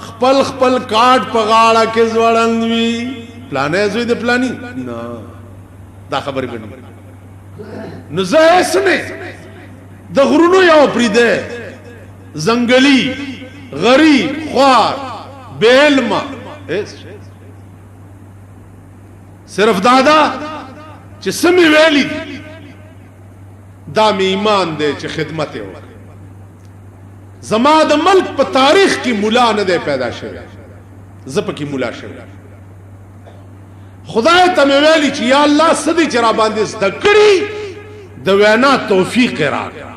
Speaker 1: خپل خپل کاټ په غاړه کې زوړندوي پلانې زوی د پلاني نه دا خبرې به نو زه اسنه د غرونو یو پریده زنګلی غریب خوار بیلما صرف دادا چې سمې ویلي دا می ایمان دی چې خدمت وکړي زما د ملک په تاریخ کې مولا نه دی پیدا شوی زه پکې مولا شوی خدای ته مې ویلي چې یا الله سدي چې را باندې زده کړي د وینا توفیق راکړه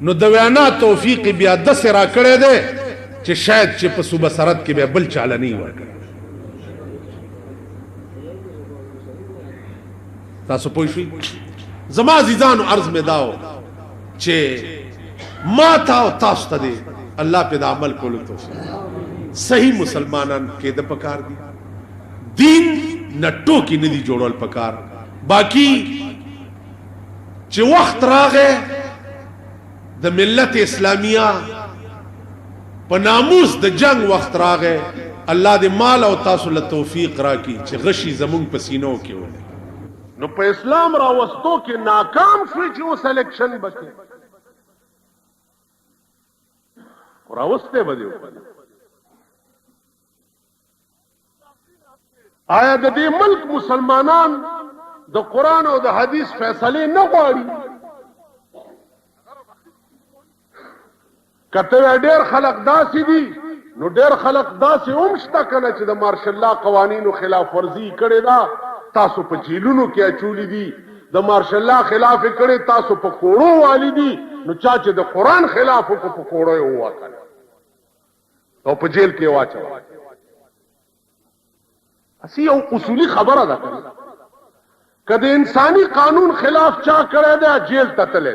Speaker 1: نو د وینا توفیق بیا د سره کړی دی چې شاید چې په صوبه سرحد کې به بل چاله نه ورکړي تاسو پوه شئ زما عزیزانو عرض مې داو چې ما تا او تاسو ته دی الله په د عمل کولو توفیق صحیح مسلمانان کې د پکار دي دین نټو کې نه دي جوړول پکار باقی چې وخت راغې د ملت اسلامیه په ناموس د جنگ وخت راغې الله دې مال او تاسو له توفیق راکړي چې غشي زمونږ په سینو کې ولې نو په اسلام راوستو کې ناکام شوي چې اوس الیکشن وکړي راوسته به دې آیا د دې ملک مسلمانان د قرآن او د حدیث فیصله نه غواړي کته ډېر خلق داسې دي نو ډېر خلق داسې هم شته کنه چې د مارشل الله قوانینو خلاف ورزي کړې ده تاسو په جیلونو کې اچولې دي د مارشل الله خلاف کړې تاسو په کوړو والی دي نو چا چې د قرآن خلاف په کوړو یې وواکل او په جیل کې واچو اسی یو اصولی خبره ده کده انسانی قانون خلاف چا کړی دی جیل ته تللی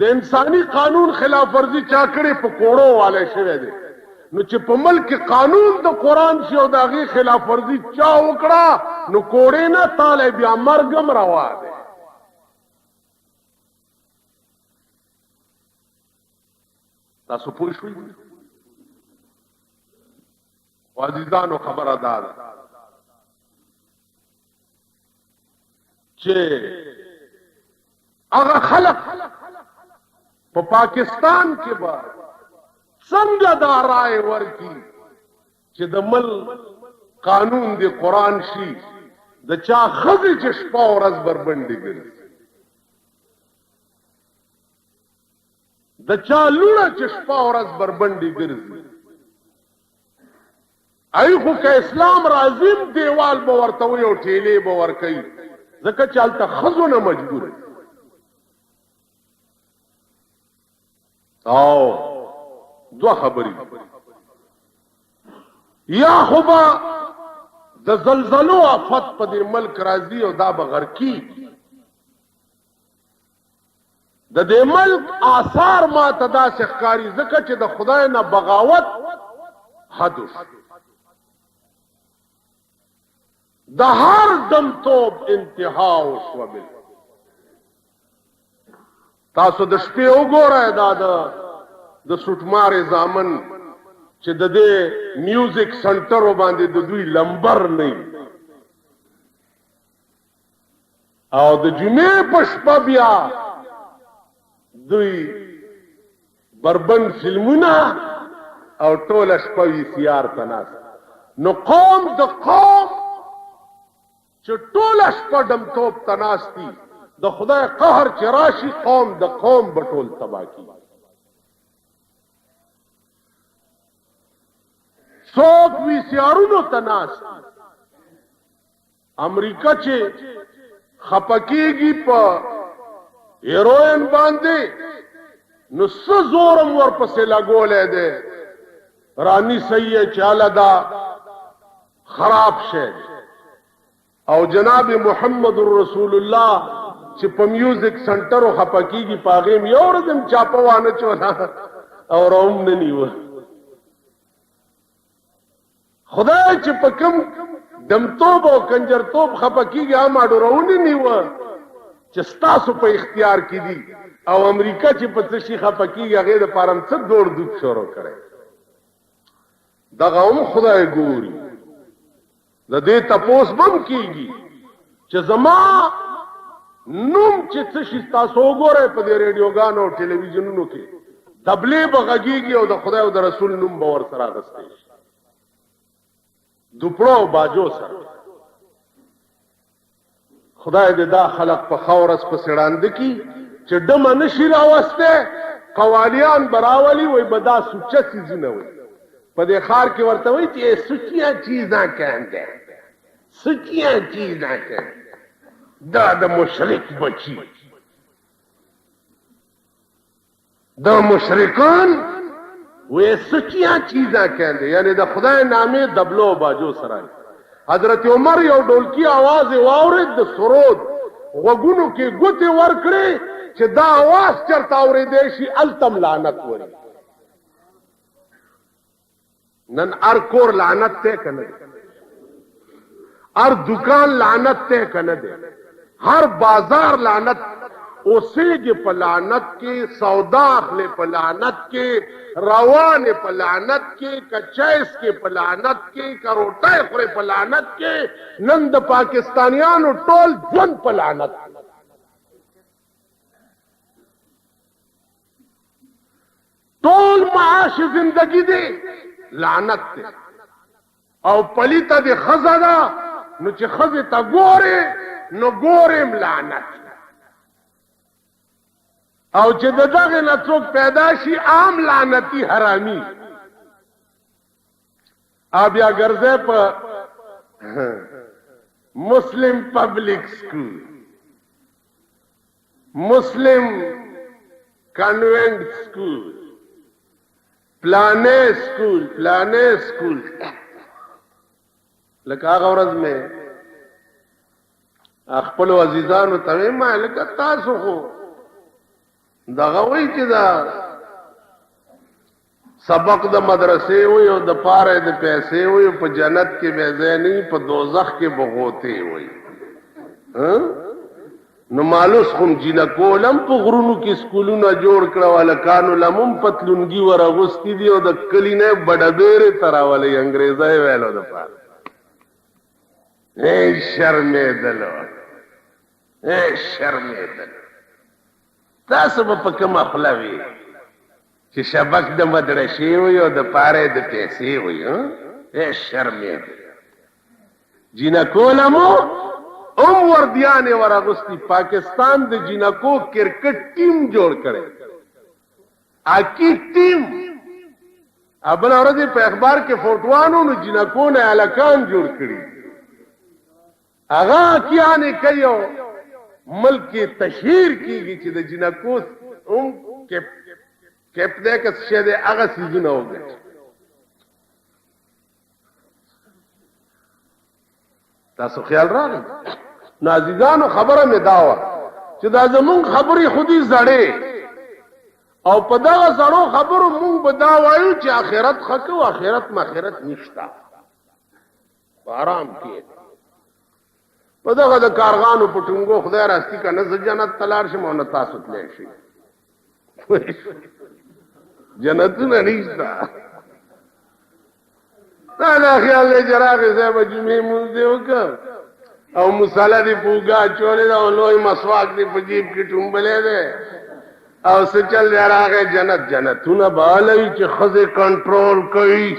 Speaker 1: د انساني قانون خلاف ورزي چا کړې په کوړو والے شوی دی نو چې په ملک قانون د قرآن شي او د هغې خلاف ورزي چا وکړه نو کوړې نه تالی بیا مرګ هم روا دی تاسو پوه شوئ عزیزانو خبره دا ده چې هغه خلق په پاکستان کې به څنګه دا رائے ورکي چې د ملک قانون د قرآن شي د چا ښځې چې شپه ورځ بربنډې ګرځي د چا لوڼه چې شپه ورځ بربنډې ګرځي ای خو که اسلام راځیم دیوال به ورته وي او ټیلې به ورکوي ځکه چې هلته ښځو نه مجبور او دوه خبرې یا خو به د زلزلو آفت په دې ملک راځي او دا به غرقي د دې ملک آثار ما ته داسې ښکاري ځکه چې د خدای نه بغاوت حد د هر دمتوب انتها وشوه تاسو د شپې وګورئ دا د سوټمارې زامن چې د دې میوزیک سنټرو باندې د دوی لمبر نه او د جمعې په شپه بیا دوی بربند فلمونه او ټوله شپه وي سیار ته ناست نو قوم د قوم چې ټوله شپه ډمتوب ته ناست دي د خدای قهر چې راشي قوم د قوم به ټول تباه کیږي څوک وي سیارونو ته ناست امریکا چې خپه کېږي په هیروین باندې نو څه زورم ورپسې لګولی دی رانیسئ یې چې هله دا خراب شی او جناب محمد رسول الله چې په میوزیک سنټرو خپه کېږي په هغې م یو ورځ هم چاپه وانه چوله او راهم نه نیوه خدای چې په کوم دمتوب او کنجرتوب خپه کېږي هم اډورونه نیوه چې ستاسو په اختیار کې دي او امریکا چې په څه شي خپه کېږي هغې دپاره هم څه دوړ دوب شروع کړی دغه هم خدای ګوري د دې تپوس به هم کېږي چې زما نوم چې څه شي تاسو وګورئ په دې ریډیوګانو او ټلویزیونونو کې دبلې به غږېږي او د خدای او د رسول نوم به ورسره اخیستی شي دوپړو او باجو سره خدای دې دا خلق په ښه ورځ پسې ړانده کي چې ډمه نشي راوستی قوالیان به راولي وایي به دا سوچه څیزونه وي په دې ښار کې ورته وایي چې سوچیاں چیزاں کہندے سوچیاں چیزاں کہندے دا د مشرک بچی دا مشرکان وې سچیاں چیزاں کہندے یعنی د خدای نامې دبلو باجو سره حضرت عمر یو ډولکی आवाज واورید د سرود غوګونو کې ګوتې ورکړې چې دا आवाज چرته اورېدې شي التم لعنت وری نن ار کور لعنت ته کنه ار دکان لعنت ته کنه دے ہر بازار لعنت اوسیږي په لعنت کې سودا اخلي په لعنت کې روان په لعنت کې کچایس کې په لعنت کې کروټای خوري په لعنت کې نن د پاکستانیانو ټول ژوند په لعنت ټول معاش زندگی دی لعنت دی او پلیته دی خزه ده نو چې خزه ته ګوري نو ګورم لعنت او چې دغه نه څوک پیدا شي عام لعنتی حرامي بیا ګرځي په مسلم پبلک سکول مسلم کانوینٹ سکول پلانے سکول لکه هغه ورځ مې خپل عزیزانو ته ما لکه تاسو خو دغه وایي چې دا سبق د مدرسې وي او د پاره د پیسې وي په جنت کې به ځای نه په دوزخ کې بغوتې وي نو مالوس خم جنکو لم په غرونو کې سکولونه جوړ کړه ولکانو لمم پتلونګي ورغوستي دي او د کلی نه بډبېرې تراولې انګريزای ویلو د پاره اے شرمېدلو اے شرمېدل تاسو په کوم خپلوي چې شبک د مدرسې وي او د پاره د پیسې وي اے شرمېدل جنکو لمو وردیانه ورغستی پاکستان د جنکو کرکټ ټیم جوړ کړي اکی ټیم ابل اورځي په اخبار کې فوټوانو نو جنکو نه الکان جوړ کړي اغا کیانه کيو ملک تشهیر کیږي چې د جنکو کپ دې که څه دې هغه سيزونه وګټي تاسو خیال راغی نازیزانو خبره می داوه چې دا زمون خبرې خودي زړې او په دغه زړو خبرو مونږ به دا وایو چې آخرت خکو آخرت ماخرت نشتا آرام کې په دغه د کارغانو په ټنګو خدای راستي کنه ز جنت تلار شم او نه تاسو تللی شي جنتونه نشتا دا خیال دې جراغه صاحب جمعې مونږ دی وکړ او مصالحه دی پوګه چولې دا لوی مسواک دی په جیب کې ټومبلې ده او سچل راغه جنتونه بالای چې خزه کنټرول کوي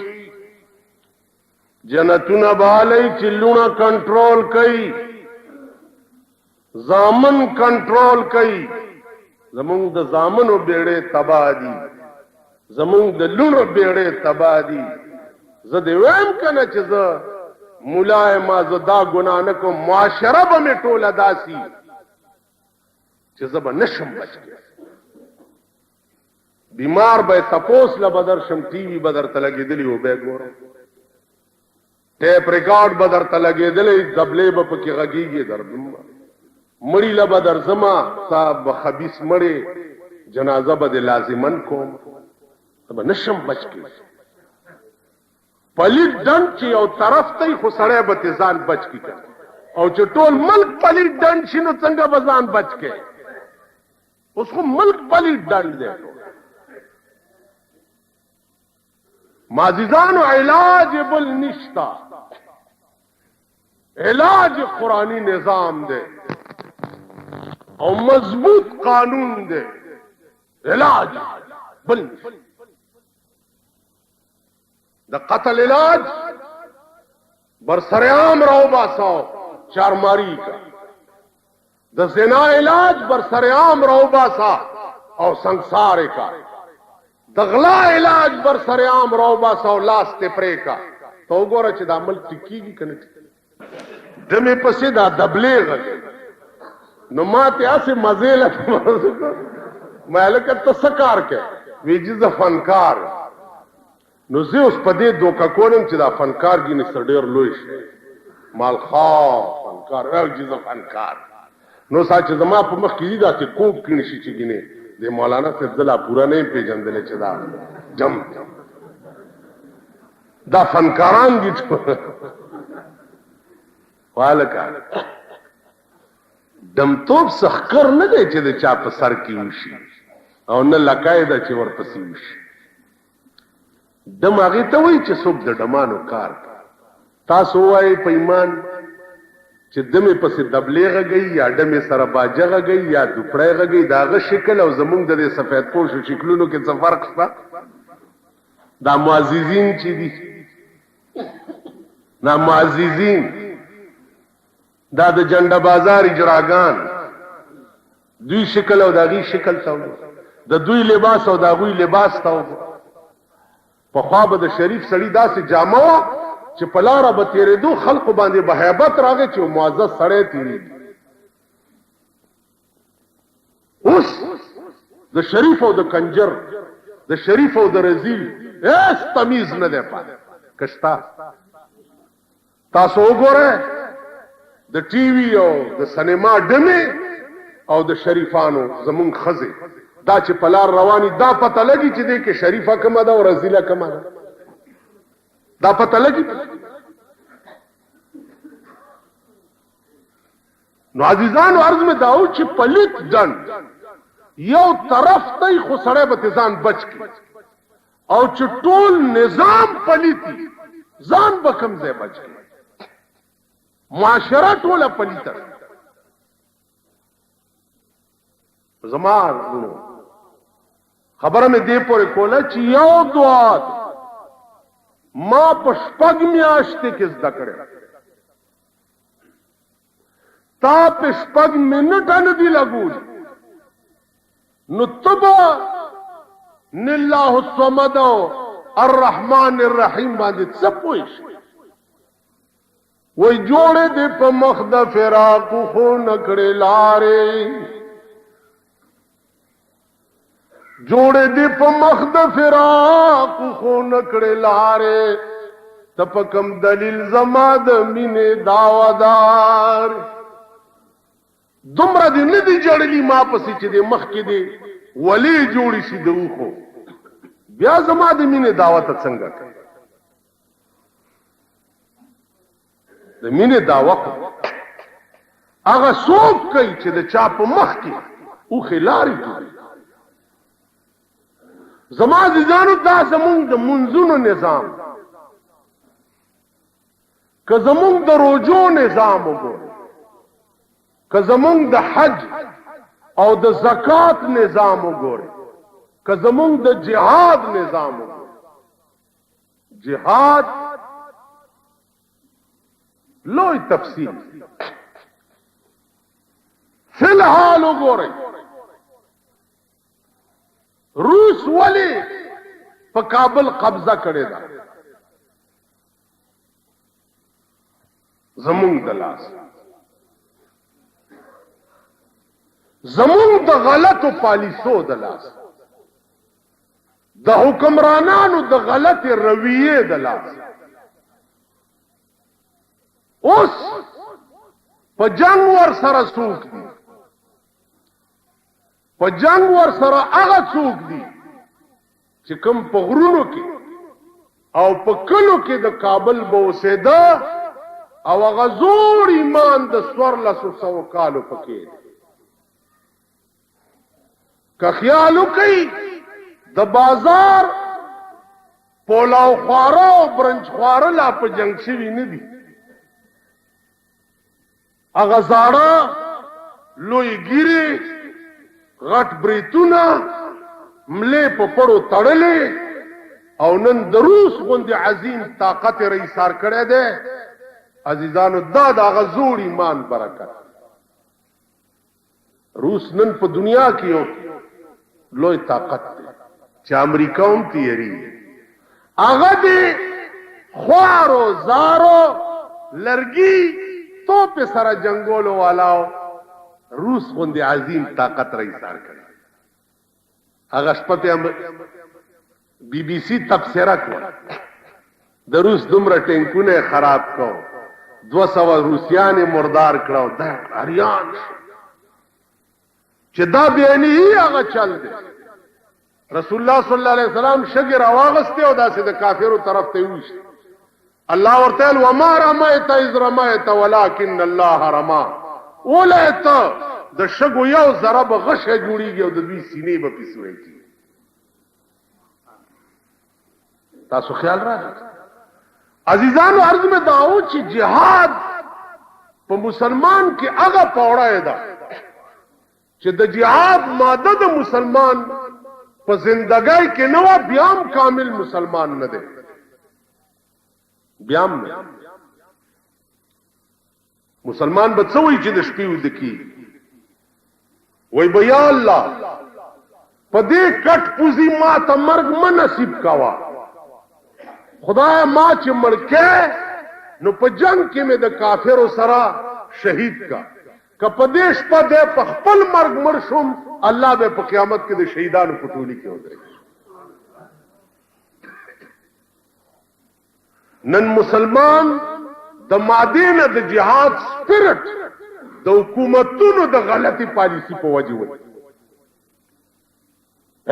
Speaker 1: جنتونه بالای چې لونه کنټرول کوي زامن کنټرول کوي زمونږ د زامنو بیړې تبا دي زمونږ د لونو بیړې تبا دي زه دې وایم کنه چې زه مولای ما زدا ګناه نه کوم معاشره به مې ټوله داسي چې زه به نشم بچ بیمار به تپوس له بدر شم ټي وي بدر ته لګېدلی و به ګورم ټیپ ریکارډ بدر ته لګېدلی دبلې به پکې غږېږي در مړی له بدر زما صاحب خبيث مړی جنازه به دې لازمن کوم زه به نشم بچ کې پلیت ډنډ چې یو طرف ته خو سړی به تې ځان بچ کی او چې ټول ملک پلیت ډنډ شي نو څنګه به ځان بچ کی اوس خو ملک پلیت ډنډ دی معززانو علاج بل نشتا علاج قرآنی نظام دی او مضبوط قانون دی علاج بل نشتا د قتل علاج برسریام راو باساو چارماری کا د زنا علاج برسریام راو باسا او سنگسار کا د غلا علاج برسریام راو باسا او لاس تپری کا تو ګوره چې د عمل ټکیږي کنه دمه پسې دا دبلیغ نو ماته اسه مزیله مالک تسکار کې ویجز فنکار نو زه اوس په دې دوکه کولم چې دا فنکار ګینه سر ډېر لوی شي مالخواه فنکار او جزه فنکار نو ساچ زما په مخ کې دا چې کوب کړي شي چې ګینه د مولانا صاحب دلا پورا نه پیژندل چې دا جم دا فنکاران دي والکا دمتوب سخکر نه دی چې د چا په سر کې وشي او نه لکایدا چې ورپسې وشي دم هغه ته وای چې څوک د ډمانو کار تاسو وای په ایمان چې دمه پسې دبلیغه گئی یا دمه سره باجغه گئی یا دوپړه گئی داغه شکل او زمونږ د سفید پوش شکلونو کې څه فرق شته دا معززین چې دي نا معززین دا د جنډه بازار اجراګان دوی شکل او داغي شکل تاو د دوی لباس او داغوی لباس تاو په خواب د شریف سړی داسې جامه چې پلاره به تیرېدو خلقو باندې بهیبت راغی چې معزز سړی تیریږي اوس د شریف او د کنجر د شریف او د رزیل هیڅ تمیز نه دی پاتې کشتا تاسو وګورئ د ټي وي او د سینما ډمې او د شریفانو زمونږ ښځې
Speaker 2: دا چې په لار رواني دا پته لګي چې دې کې شریفه کومه ده او رزیله کومه ده دا پته لګي نو عزیزانو عرض میں داو چې پلیت ډن یو طرف ته خو سړی به ځان بچ کی او چې ټول نظام پلیتی ځان به کوم ځای بچ کی معاشره ټوله پلیته زمان خبره مې دې پورې کوله چې یو دعا ما په شپږ میاشتې کې زده کړې تا په شپږ منټه نه دی لګول نو تبا نالله الصمد الرحمن الرحیم باندې څه پوه شي وای جوړې دې په مخ د فراق خو نکړې لارې جوړې دې په مخ د فراق خو نکړې لارې ته په کوم دلیل زما د مینې داوادار دومره دې نه دي جوړلی ما پسې چې دې مخ کې دې ولی جوړی شي د وخو بیا زما د مینې دعوت څنګه کوي د مینې دعوت هغه څوک کوي چې د چا په مخ کې او خلاري جوړي زما عزیزانو دا زمونږ د منځونو نظام که زمونږ د روجو نظام وګورو که زمونږ د حج او د زکات نظام وګورو که زمونږ د جهاد نظام وګورو جهاد لوی تفصیل فی الحال وګورئ روس ولی په کابل قبضه کړی دا زمونږ د لاس زمونږ د غلطو پالیسو د لاس د حکمرانانو د غلط رویې د لاس اوس په جنگ ور سره څوک دي په جنگ ور سره هغه څوک دي چې کوم په غرونو کې او په کلو کې د کابل به اوسېده او هغه زوړ ایمان د 1400 کالو پکې که خیال وکړي د بازار پولاو خواره او برنج خواره لا په جنگ شوي نه دي هغه زاړه لوی ګیرې غټ بریتونه ملې په پړو تړلې او نن د روس غوندې عظیم طاقت یې ایثار کړی دی عزیزانو دا د هغه زوړ ایمان برکت روس نن په دنیا کې یو لوی طاقت دی چې امریکا هم تیری هغه دی خوارو زارو لرګي توپ سره جنگولو والاو روس غوندې عظیم طاقت را ایثار کړی هغه شپه په بی بی سی تبصره کوله د روس دومره ټینکونه خراب کو 200 روسیان مردار کړو دا اریان چې دا بیانی هغه چل دی رسول الله صلی الله علیه وسلم شګر واغسته او داسې د کافرو طرف ته وښ الله ورته وما رميت اذ رميت ولكن الله رمى ولته د شګو یو ضرب غشه جوړیږي او د دوی سینې به پیسوي کی تاسو خیال راځي عزیزانو عرض میں داو چې جهاد په مسلمان کې هغه پوره ده چې د جهاد ماده د مسلمان په زندګۍ کې نو بیا هم کامل مسلمان نه دی بیا هم مسلمان به څه وایي چې د شپې ویده کیږي وای بیا الله په دې کټ پوزي ما ته مرګ ما نصیب کاوه خدای ما چې مړکه نو په جنگ کې مې د کافرو سره شهید کا که په دې شپه د خپل مرګ مړ شوم الله به په قیامت کې د شهیدانو په ټولي کې ودرېږي نن مسلمان د مادینه د جهاد سپیرټ د حکومتونو د غلطي پالیسی په وجه وي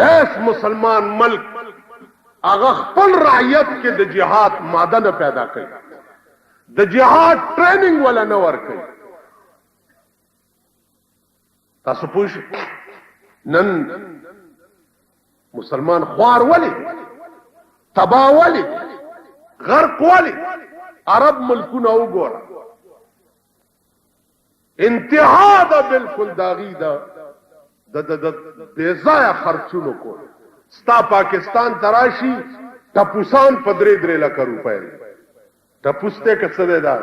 Speaker 2: ایس مسلمان ملک هغه خپل رعیت کې د جهاد ماده نه پیدا کړي، د جهاد ټریننګ ولا نه ورکړي. تاسو پوه شئ نن مسلمان خوار ولی، تباہ ولی، غرق ولی؟ عرب ملکونه وګوره، انتها ده بالکل داغي ده د بې ځایه خرچونو کول. ستا پاکستان تراشي ټپوسان په 3 لکه روپۍ، ټپوس ته که څه دی دا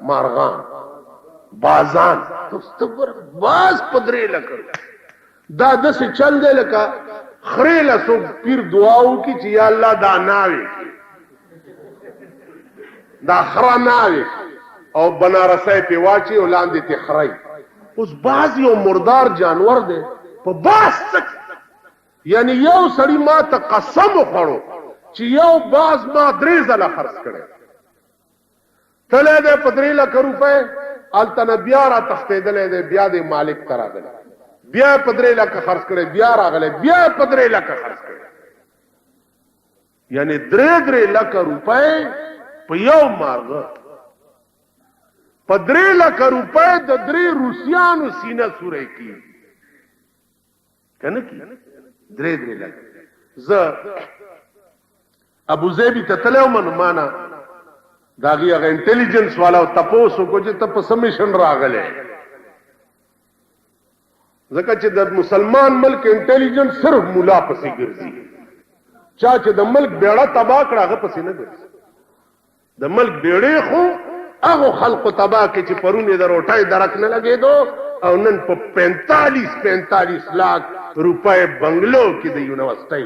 Speaker 2: مارغان بازان باز په 3 لکه دا داسې چل دی لکه خرې له څوک پیر دعا وکړي چې یا الله دا ناوې دا خره ناوې او بنارسی پې واچي او لاندې تې خرئ. اوس باز یو مردار جانور دی په باز څه یعنی یو سړی ما ته قسم وخوړو چې یو باز ما 3 ځله خرڅ کړی، تللی دی په 3 لکه روپۍ، هلته نه بیا را تښتېدلی دی، بیا دی مالک ته راغلی، بیا په 3 لکه خرڅ کړی، بیا راغلی، بیا په 3 لکه خرڅ کړی. یعنی 3 لکه روپۍ په یو مارغه، په 3 لکه روپۍ د 3 روسیانو سینه سوری کېږي که نه کېږي؟ 3 لکه. زه ابوظبي ته تللی وم، نو ما نه د هغې هغه انټلیجنس والا تپوس وکړو چې ته په څه میشن راغلی، ځکه چې د مسلمان ملک انټلیجنس صرف ملا پسې ګرځي. چا چې د ملک بیړه تباه کړه هغه پسې نه ګرځي. د ملک بیړې خو هغو خلقو تباه کې چې پرون یې د روټۍ درک نه لګېدو او نن په 45 لاک روپۍ بنګلو کې د یونیورسټۍ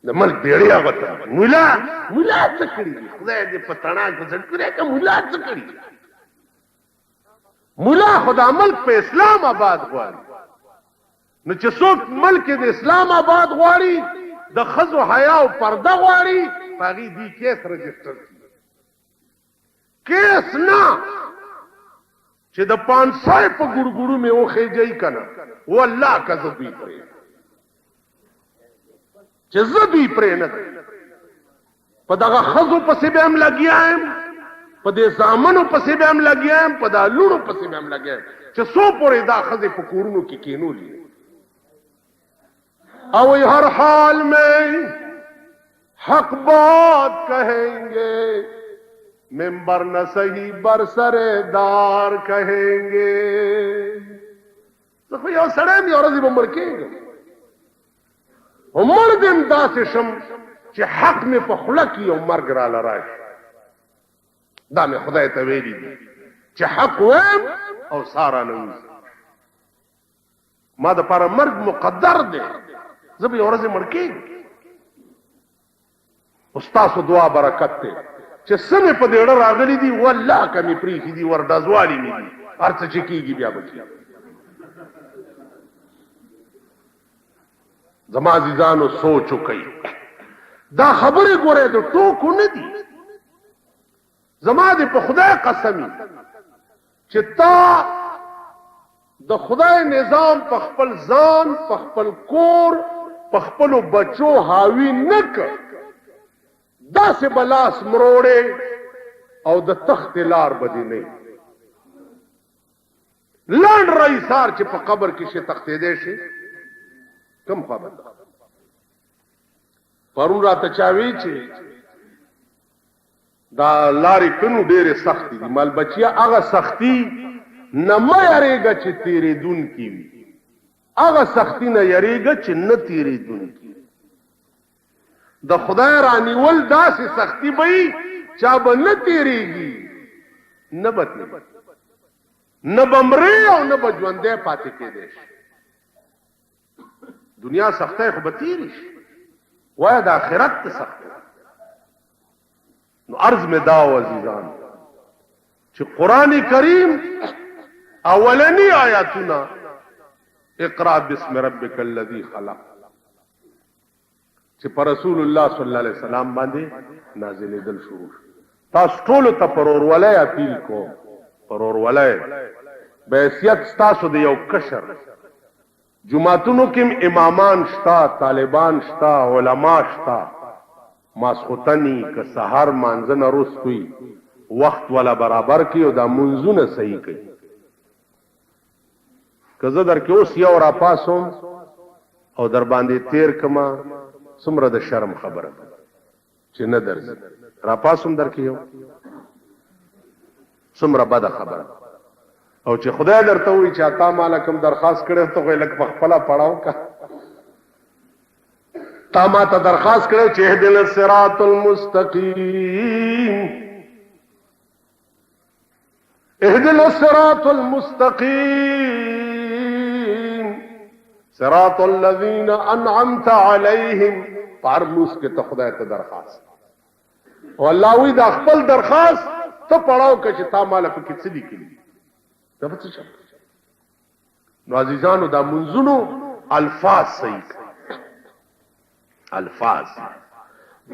Speaker 2: د ملک بیړې هغه ته ملا څه کړي دي؟ خدای دې په تڼاکو څټ کړی که ملا څه کړي دي؟ ملا خو دا ملک په اسلام آباد غواړي. نو چې څوک ملک د اسلام آباد غواړي د ښځو حیا او پرده غواړي په هغې دې کیس رجسټر کړي. کیس نه چې د 500 په ګوړګوړو مې وخېجئ که نه والله که زه دوی پرې چې زه دوی پرې نه په دغه ښځو پسې به هم لګیا یم، په دې زامنو پسې به هم لګیا یم، په دا لوڼو پسې به هم لګیا یم چې څو پورې دا ښځې په کورونو کې کېنولي. او ہر حال میں حق بات کہیں گے، ممبر نہ صحیح برسردار کہیں گے. خو یو سړی یم یو ورځ به مړ کېږم، خو مړ دې م داسې شم چې حق مې په خوله کې یو مرګ راله راشي. دا مې خدای ته ویلي دي چې حق وایم او ساره نه وځي. ما دپاره مرګ مقدر دی، زه به یو ورځ مړ کېږم. خو ستاسو دعا برکت دی چې څه مې په دېړه راغلي دي والله که مې پرېښي دي ورډزوالي مې دي، هر څه چې کېږي بیا به کېږي. زما عزیزانو سوچ وکئ، دا خبرې ګورئ د ټوکو نه دي. زما دې په خدای قسمي چې تا د خدای نظام په خپل ځان، په خپل کور، په خپلو بچو حاوي نه کړ، داسې به لاس مروړې او د تختې لار به دې نه لنډ رئیسار چې په قبر کې شي تختېدی شي. کم خبر ده؟ پرون راته چا وی چې دا لارې کنو ډېرې سختې دي. مال بچیا هغه سختي نه مه یریږه چې تېرېدونکي وي، هغه سختي نه یریږه چې نه تېرېدونکي وي. د خدای رانیول داسې سختي به وي چا به نه تېرېږي، نه به نه به مرې او نه به ژوندی پاتې کېدی شي. دنیا سختۍ خو به تېرې شي، وایه د آخرت ته سخت. نو عرض مې دا و عزیزان چې قرآن کریم اولنی آیاتونه اقرأ باسم ربک الذی خلق چې پر رسول الله صلی الله علیه وسلم باندې نازلېدل شروع. تاسو ټولو ته پر ورولۍ اپیل کوم، پر ورولۍ بحیثیت ستاسو د یو کشر جماعتونو کې امامان شتا، طالبان شتا، علما شتا، ماسخوتنی که سحر مانځنه رستوي وخت ولا برابر کی او دا منځونه صحیح کوي. که زه در کې اوس یو را پاسوم او در باندې تیر کما څومره د شرم خبره چې نه درځي، را پاسوم در کې یو څومره بده خبره. او چې خدای درته وایي چې اتا مال کوم درخواست کړو ته لکه په خپل پړاو کا تا ما ته درخواست کړو چې اهدنا الصراط المستقیم، اهدنا الصراط المستقیم صراط الذين انعمت عليهم. پارموس کې ته خدای ته درخواست والله وی دا خپل درخواست ته پړاو کې چې تا مال په کې څه لیکلي دا څه شي. نو عزیزانو دا منځونو الفاظ صحیح الفاظ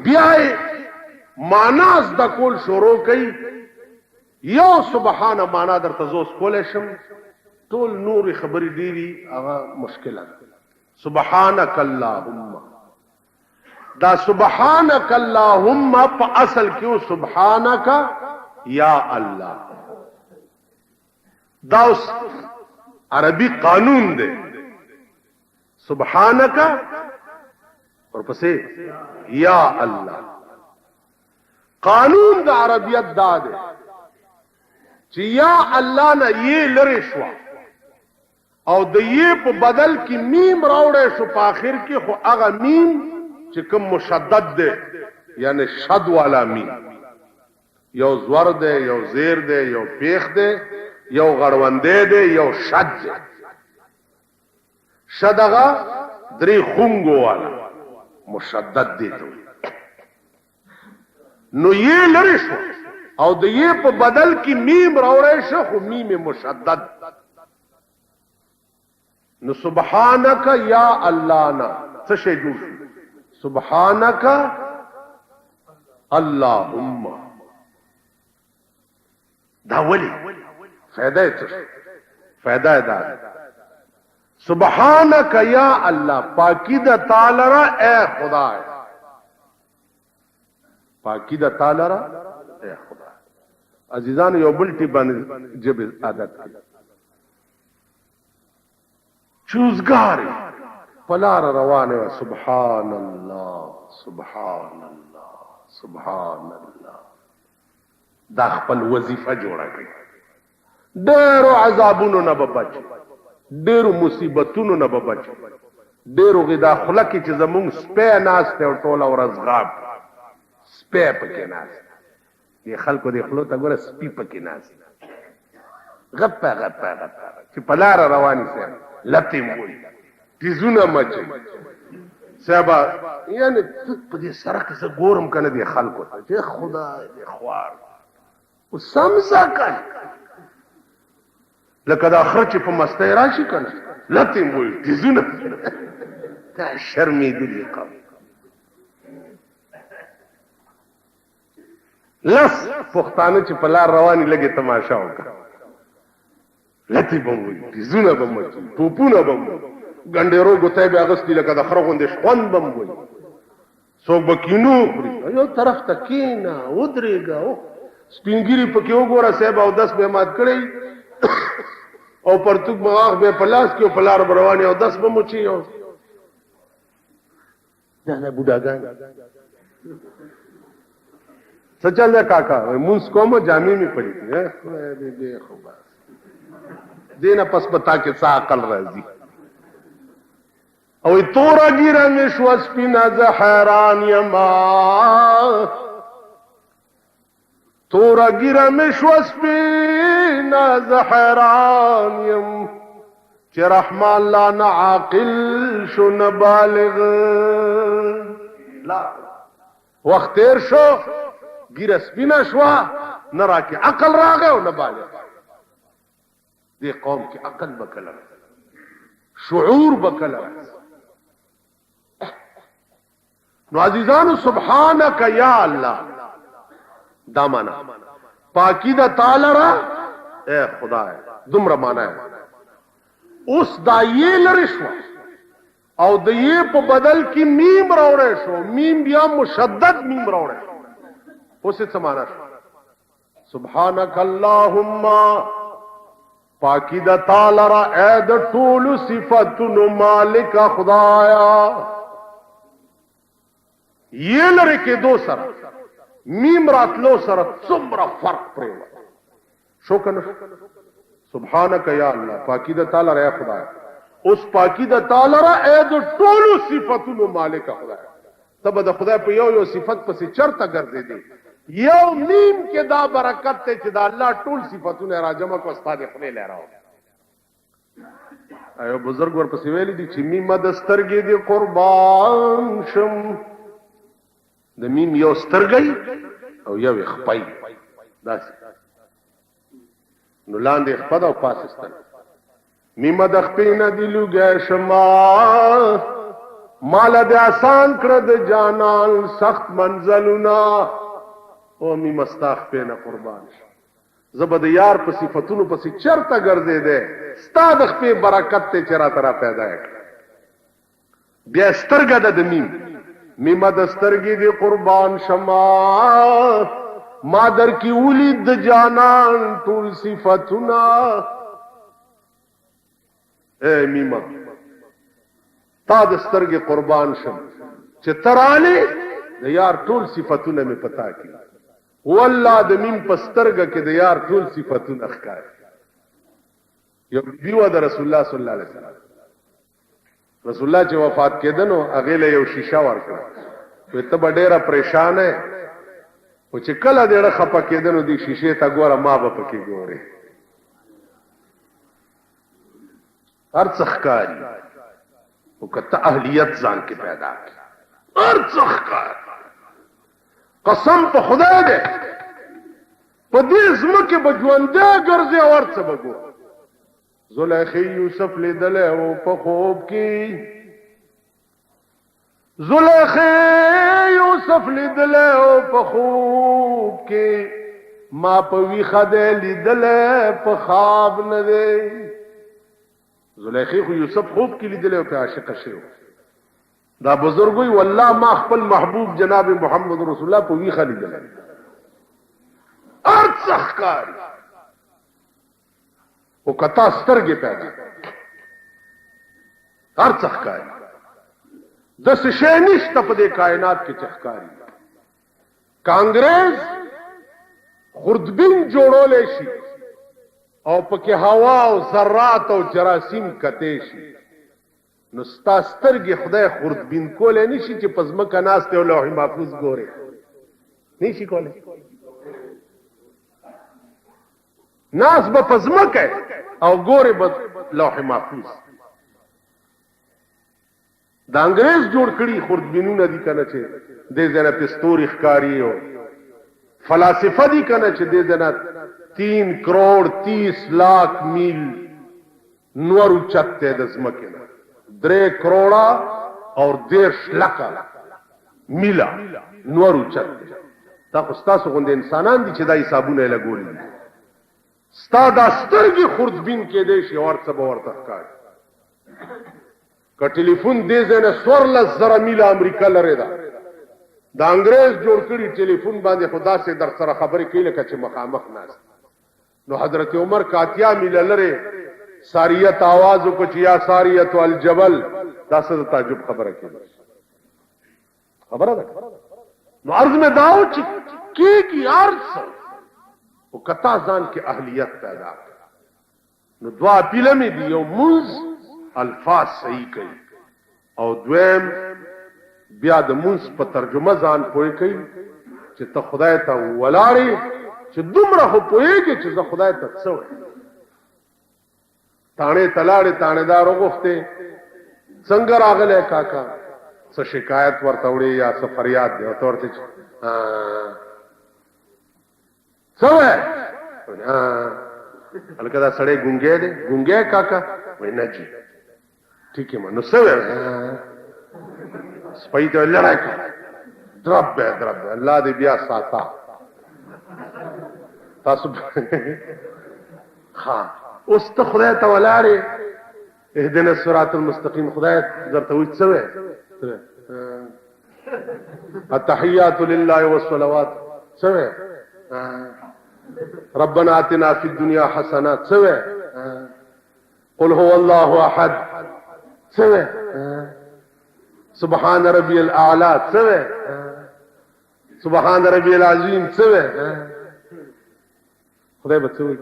Speaker 2: بیا معنا د کول شروع کوي. یو سبحان معنا درته زوس کولای شم، ټول نور خبرې ډېری هغه مشکله ده. سبحانك اللهم، دا سبحانك اللهم په اصل کې سبحانك یا الله، دا اوس عربي قانون دی. سبحانك ورپسې یا الله. قانون د عربیت دا دی چې یا الله نه یې لري شو او د یې په بدل کې میم راوړې شو په آخر کې، خو هغه میم چې کوم مشدد دی یعنی شد والا میم، یو زور دی، یو زیر دی، یو پیخ دی، یو غړوندې دی، یو شد دی. شد هغه درې خونګو والا مشدد دی ته. نو یې لري شو او د یې په بدل کې میم راوړی شو، خو میم مشدد. نو سبحانك یا الله نه څه شی جوړ شو؟ سبحانك اللهم. دا ولی فائدہ څه؟ فائدہ دا سبحانك یا الله، پاکی د تعالی را اے خدای، پاکی د تعالی را اے خدای. عزیزان یو بلټی باندې جب عادت کی چوزګاری پلار روانه سبحان الله سبحان الله سبحان الله. دا خپل وظیفه جوړه کړي. ډېرو عذابونو نه به بچ، ډېرو مصیبتونو نه به بچ، ډېرو غدا خله کې چې زمونږ سپی ناست او ټوله ورځ غاب سپی پکې ناست دی. خلکو دې خلو ته ګوره سپي پکې ناست غپه غپه غپه چې په لاره رواني صاحب لتې موي تیزونه مچي صاحب. یعنی په دې سړک زه ګورم که نه دې خلکو ته چې خدای دې خوار سمسا کن لکه دا خره چې په مستی راشي که نه لتې موي تیزونه. دا شرمېدلي قوم. لس پښتانه چې په لار رواني لګې تماشا وکړه، لتې به موي، تیزونه به مچي، ټوپونه به موي، ګنډېرو ګوتی به اغوستي لکه د خره غوندې شخوند به موي، څوک به کینو خوري. یو طرف ته کېنه ودرېږه. سپین ګیري پکې وګوره صاحب، اودس به مات کړی او پرتوک مغاغ به په لاس کې او په لار به روانې اودس به مچي. دا بوډاګان څه چل دی کاکا؟ مونځ کوم جامې مې پړې دي. خو بس دې نه پس پتا کې څه عقل راځي. او توره ګیره مې شوه سپینه زه حیران یما، توره ګیره مې شوه سپینه زه حیران یم چې رحمان لا نه عاقل شو نه بالغ. لا وخت تیر شو ګیره سپینه شوه نه راکې عقل راغی او نه بالغ. دې قوم کې عقل به کله شعور به کله. نو عزیزانو سبحانك یا الله دا معنا پاکی دا تعالی را اے خدای. دومره معنا اوس دا یې لرې شو او د یې په بدل کې میم راوړی شو میم بیا مشدد میم راوړی اوس یې څه معنا شو سبحانك اللهم پاکی د تعالی را اے د ټولو صفاتونو مالک خدایا یہ لرے کے دو سر میم راتلو سر څومره فرق پریو شو کنه سبحانك یا الله پاکی د تعالی را خدایا اوس پاکی د تعالی را اے د ټولو صفاتونو مالک خدایا تب د خدای په یو صفت پسې چرته ګرځې دي یو میم کې دا برکت ته چې دا الله ټول صفاتونه راجمع کو استاد خپل لراو ایو بزرګ ورپسې ویلي دي چې میم د سترګې دی قربان شم د میم یو سترګې او یو خپای داسې نو لاندې خپد او پاسستان میم د خپې نه دی لوګه شما مال د آسان کړ د جانان سخت منزلونه او می مستاخ په نه قربان زبد یار په صفاتونو پسې چرته ګرځې ده ستاد خپې برکت ته چرته را پیدا کړ بیا سترګه د میم د سترګې دی قربان شما ما در کی ولید د جانان ټول صفاتونه اے میما تا د سترګې قربان شم چې ترانه د یار ټول صفاتونه می پتا کی والله د مين پسترګه کې د یار ټول صفاتونه ښکار یو دیو د رسول الله صلی الله علیه وسلم رسول الله چې وفات کېدنو هغه له یو شیشه ورکړه په ته ډېره پریشان ہے او چې کله ډېره خپه کېدنو دی شیشه ته ګوره ما به پکې ګوري هر څه ښکاری او کته اهلیت ځان کې پیدا کړ هر څه ښکاری قسم په خدای دې په دې زمکه بجوانده ګرځي او ورڅ بګو زلیخی یوسف لیدل او په خوب کې زلیخی یوسف لیدل او په خوب کې ما په وی خدای لیدل په خواب نه دی زلیخی خو یوسف خوب کې لیدل او په عاشق شو دا بزرګوي والله ما خپل محبوب جناب محمد رسول الله په وی خلی دل ارڅخ کاری او کتا سترګې پیدا ارڅخ کاری د څه شی نشته په دې کائنات کې چخکاری کانګرس خردبین جوړولې شي او پکې هوا او ذرات او جراثیم کته شي نو ستا سترګې خدای خردبین کولې نشي چې پزمکه ناست او لوح محفوظ ګوري نشي کولې ناس به پزمکه او ګوري به لوح محفوظ د انګريز جوړ کړي خردبینونه دي کنه چې د زنه پستوري ښکاری او فلسفه دي کنه چې د زنه 3 کروڑ 30 لاکھ میل نور چته د زمکه 3 کروڑا اور 10 لکھ میلا نور چته تا خو تاسو غوند انسانان دي چې دا حسابونه لګولي ستا د سترګې خردبین کې دي شي ورته ورته ښکاری که ټلیفون دې زنه 14,000 میله امریکا لري دا د انګريز جوړ کړي ټلیفون باندې خدا سے در سره خبرې کوي لکه چې مخامخ ناس نو حضرت عمر کاتیا میله لري ساریت आवाज کو چې یا ساریت الجبل دا څه تعجب خبره کوي خبره ده نو عرض میں داو چې کی عرض او کتا ځان کې اهلیت پیدا نو دعا پیله می دی یو منز الفاظ صحیح کوي او دویم بیا د منز په ترجمه ځان پوي کوي چې ته خدای ته ولاړې چې دومره خو پويږي چې زه خدای ته څه تانه تلاړې تانهدار وغوښته څنګه راغله کاکا څه شکایت ورته وړي یا څه فریاد دی ورته څه الکه دا سړی ګونګې دی ګونګې کاکا وای نه جی ٹھیک ہے نو څه سپای ته لړای درب الله دې بیا ساته تاسو ها اوس ته خدای ته ولاړې اهدنا الصراط المستقیم خدای درته وایي څه وایي التحیات لله والصلوات څه وایي ربنا آتنا فی الدنیا حسنات څه وایي قل هو الله احد څه وایي سبحان ربی الاعلی څه وایي سبحان ربی العظیم څه وایي خدای به څه وایي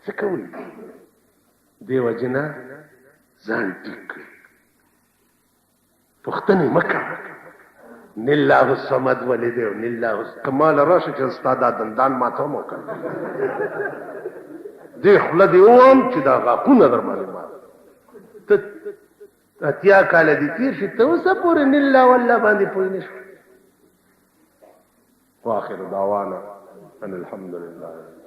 Speaker 2: څه کوي دیو جنا ځان ټیک کړي پوښتنې مه کوه نه الله الصمد ولې دی او نه الله کمال راشه چې استاد دندان ماته هم وکړ دې خوله دې ووم چې دا غاښونه در باندې مات ته اتیا کاله دې تېر شي ته اوسه پورې نه الله والله باندې پوه نه شو واخر دعوانا ان الحمد لله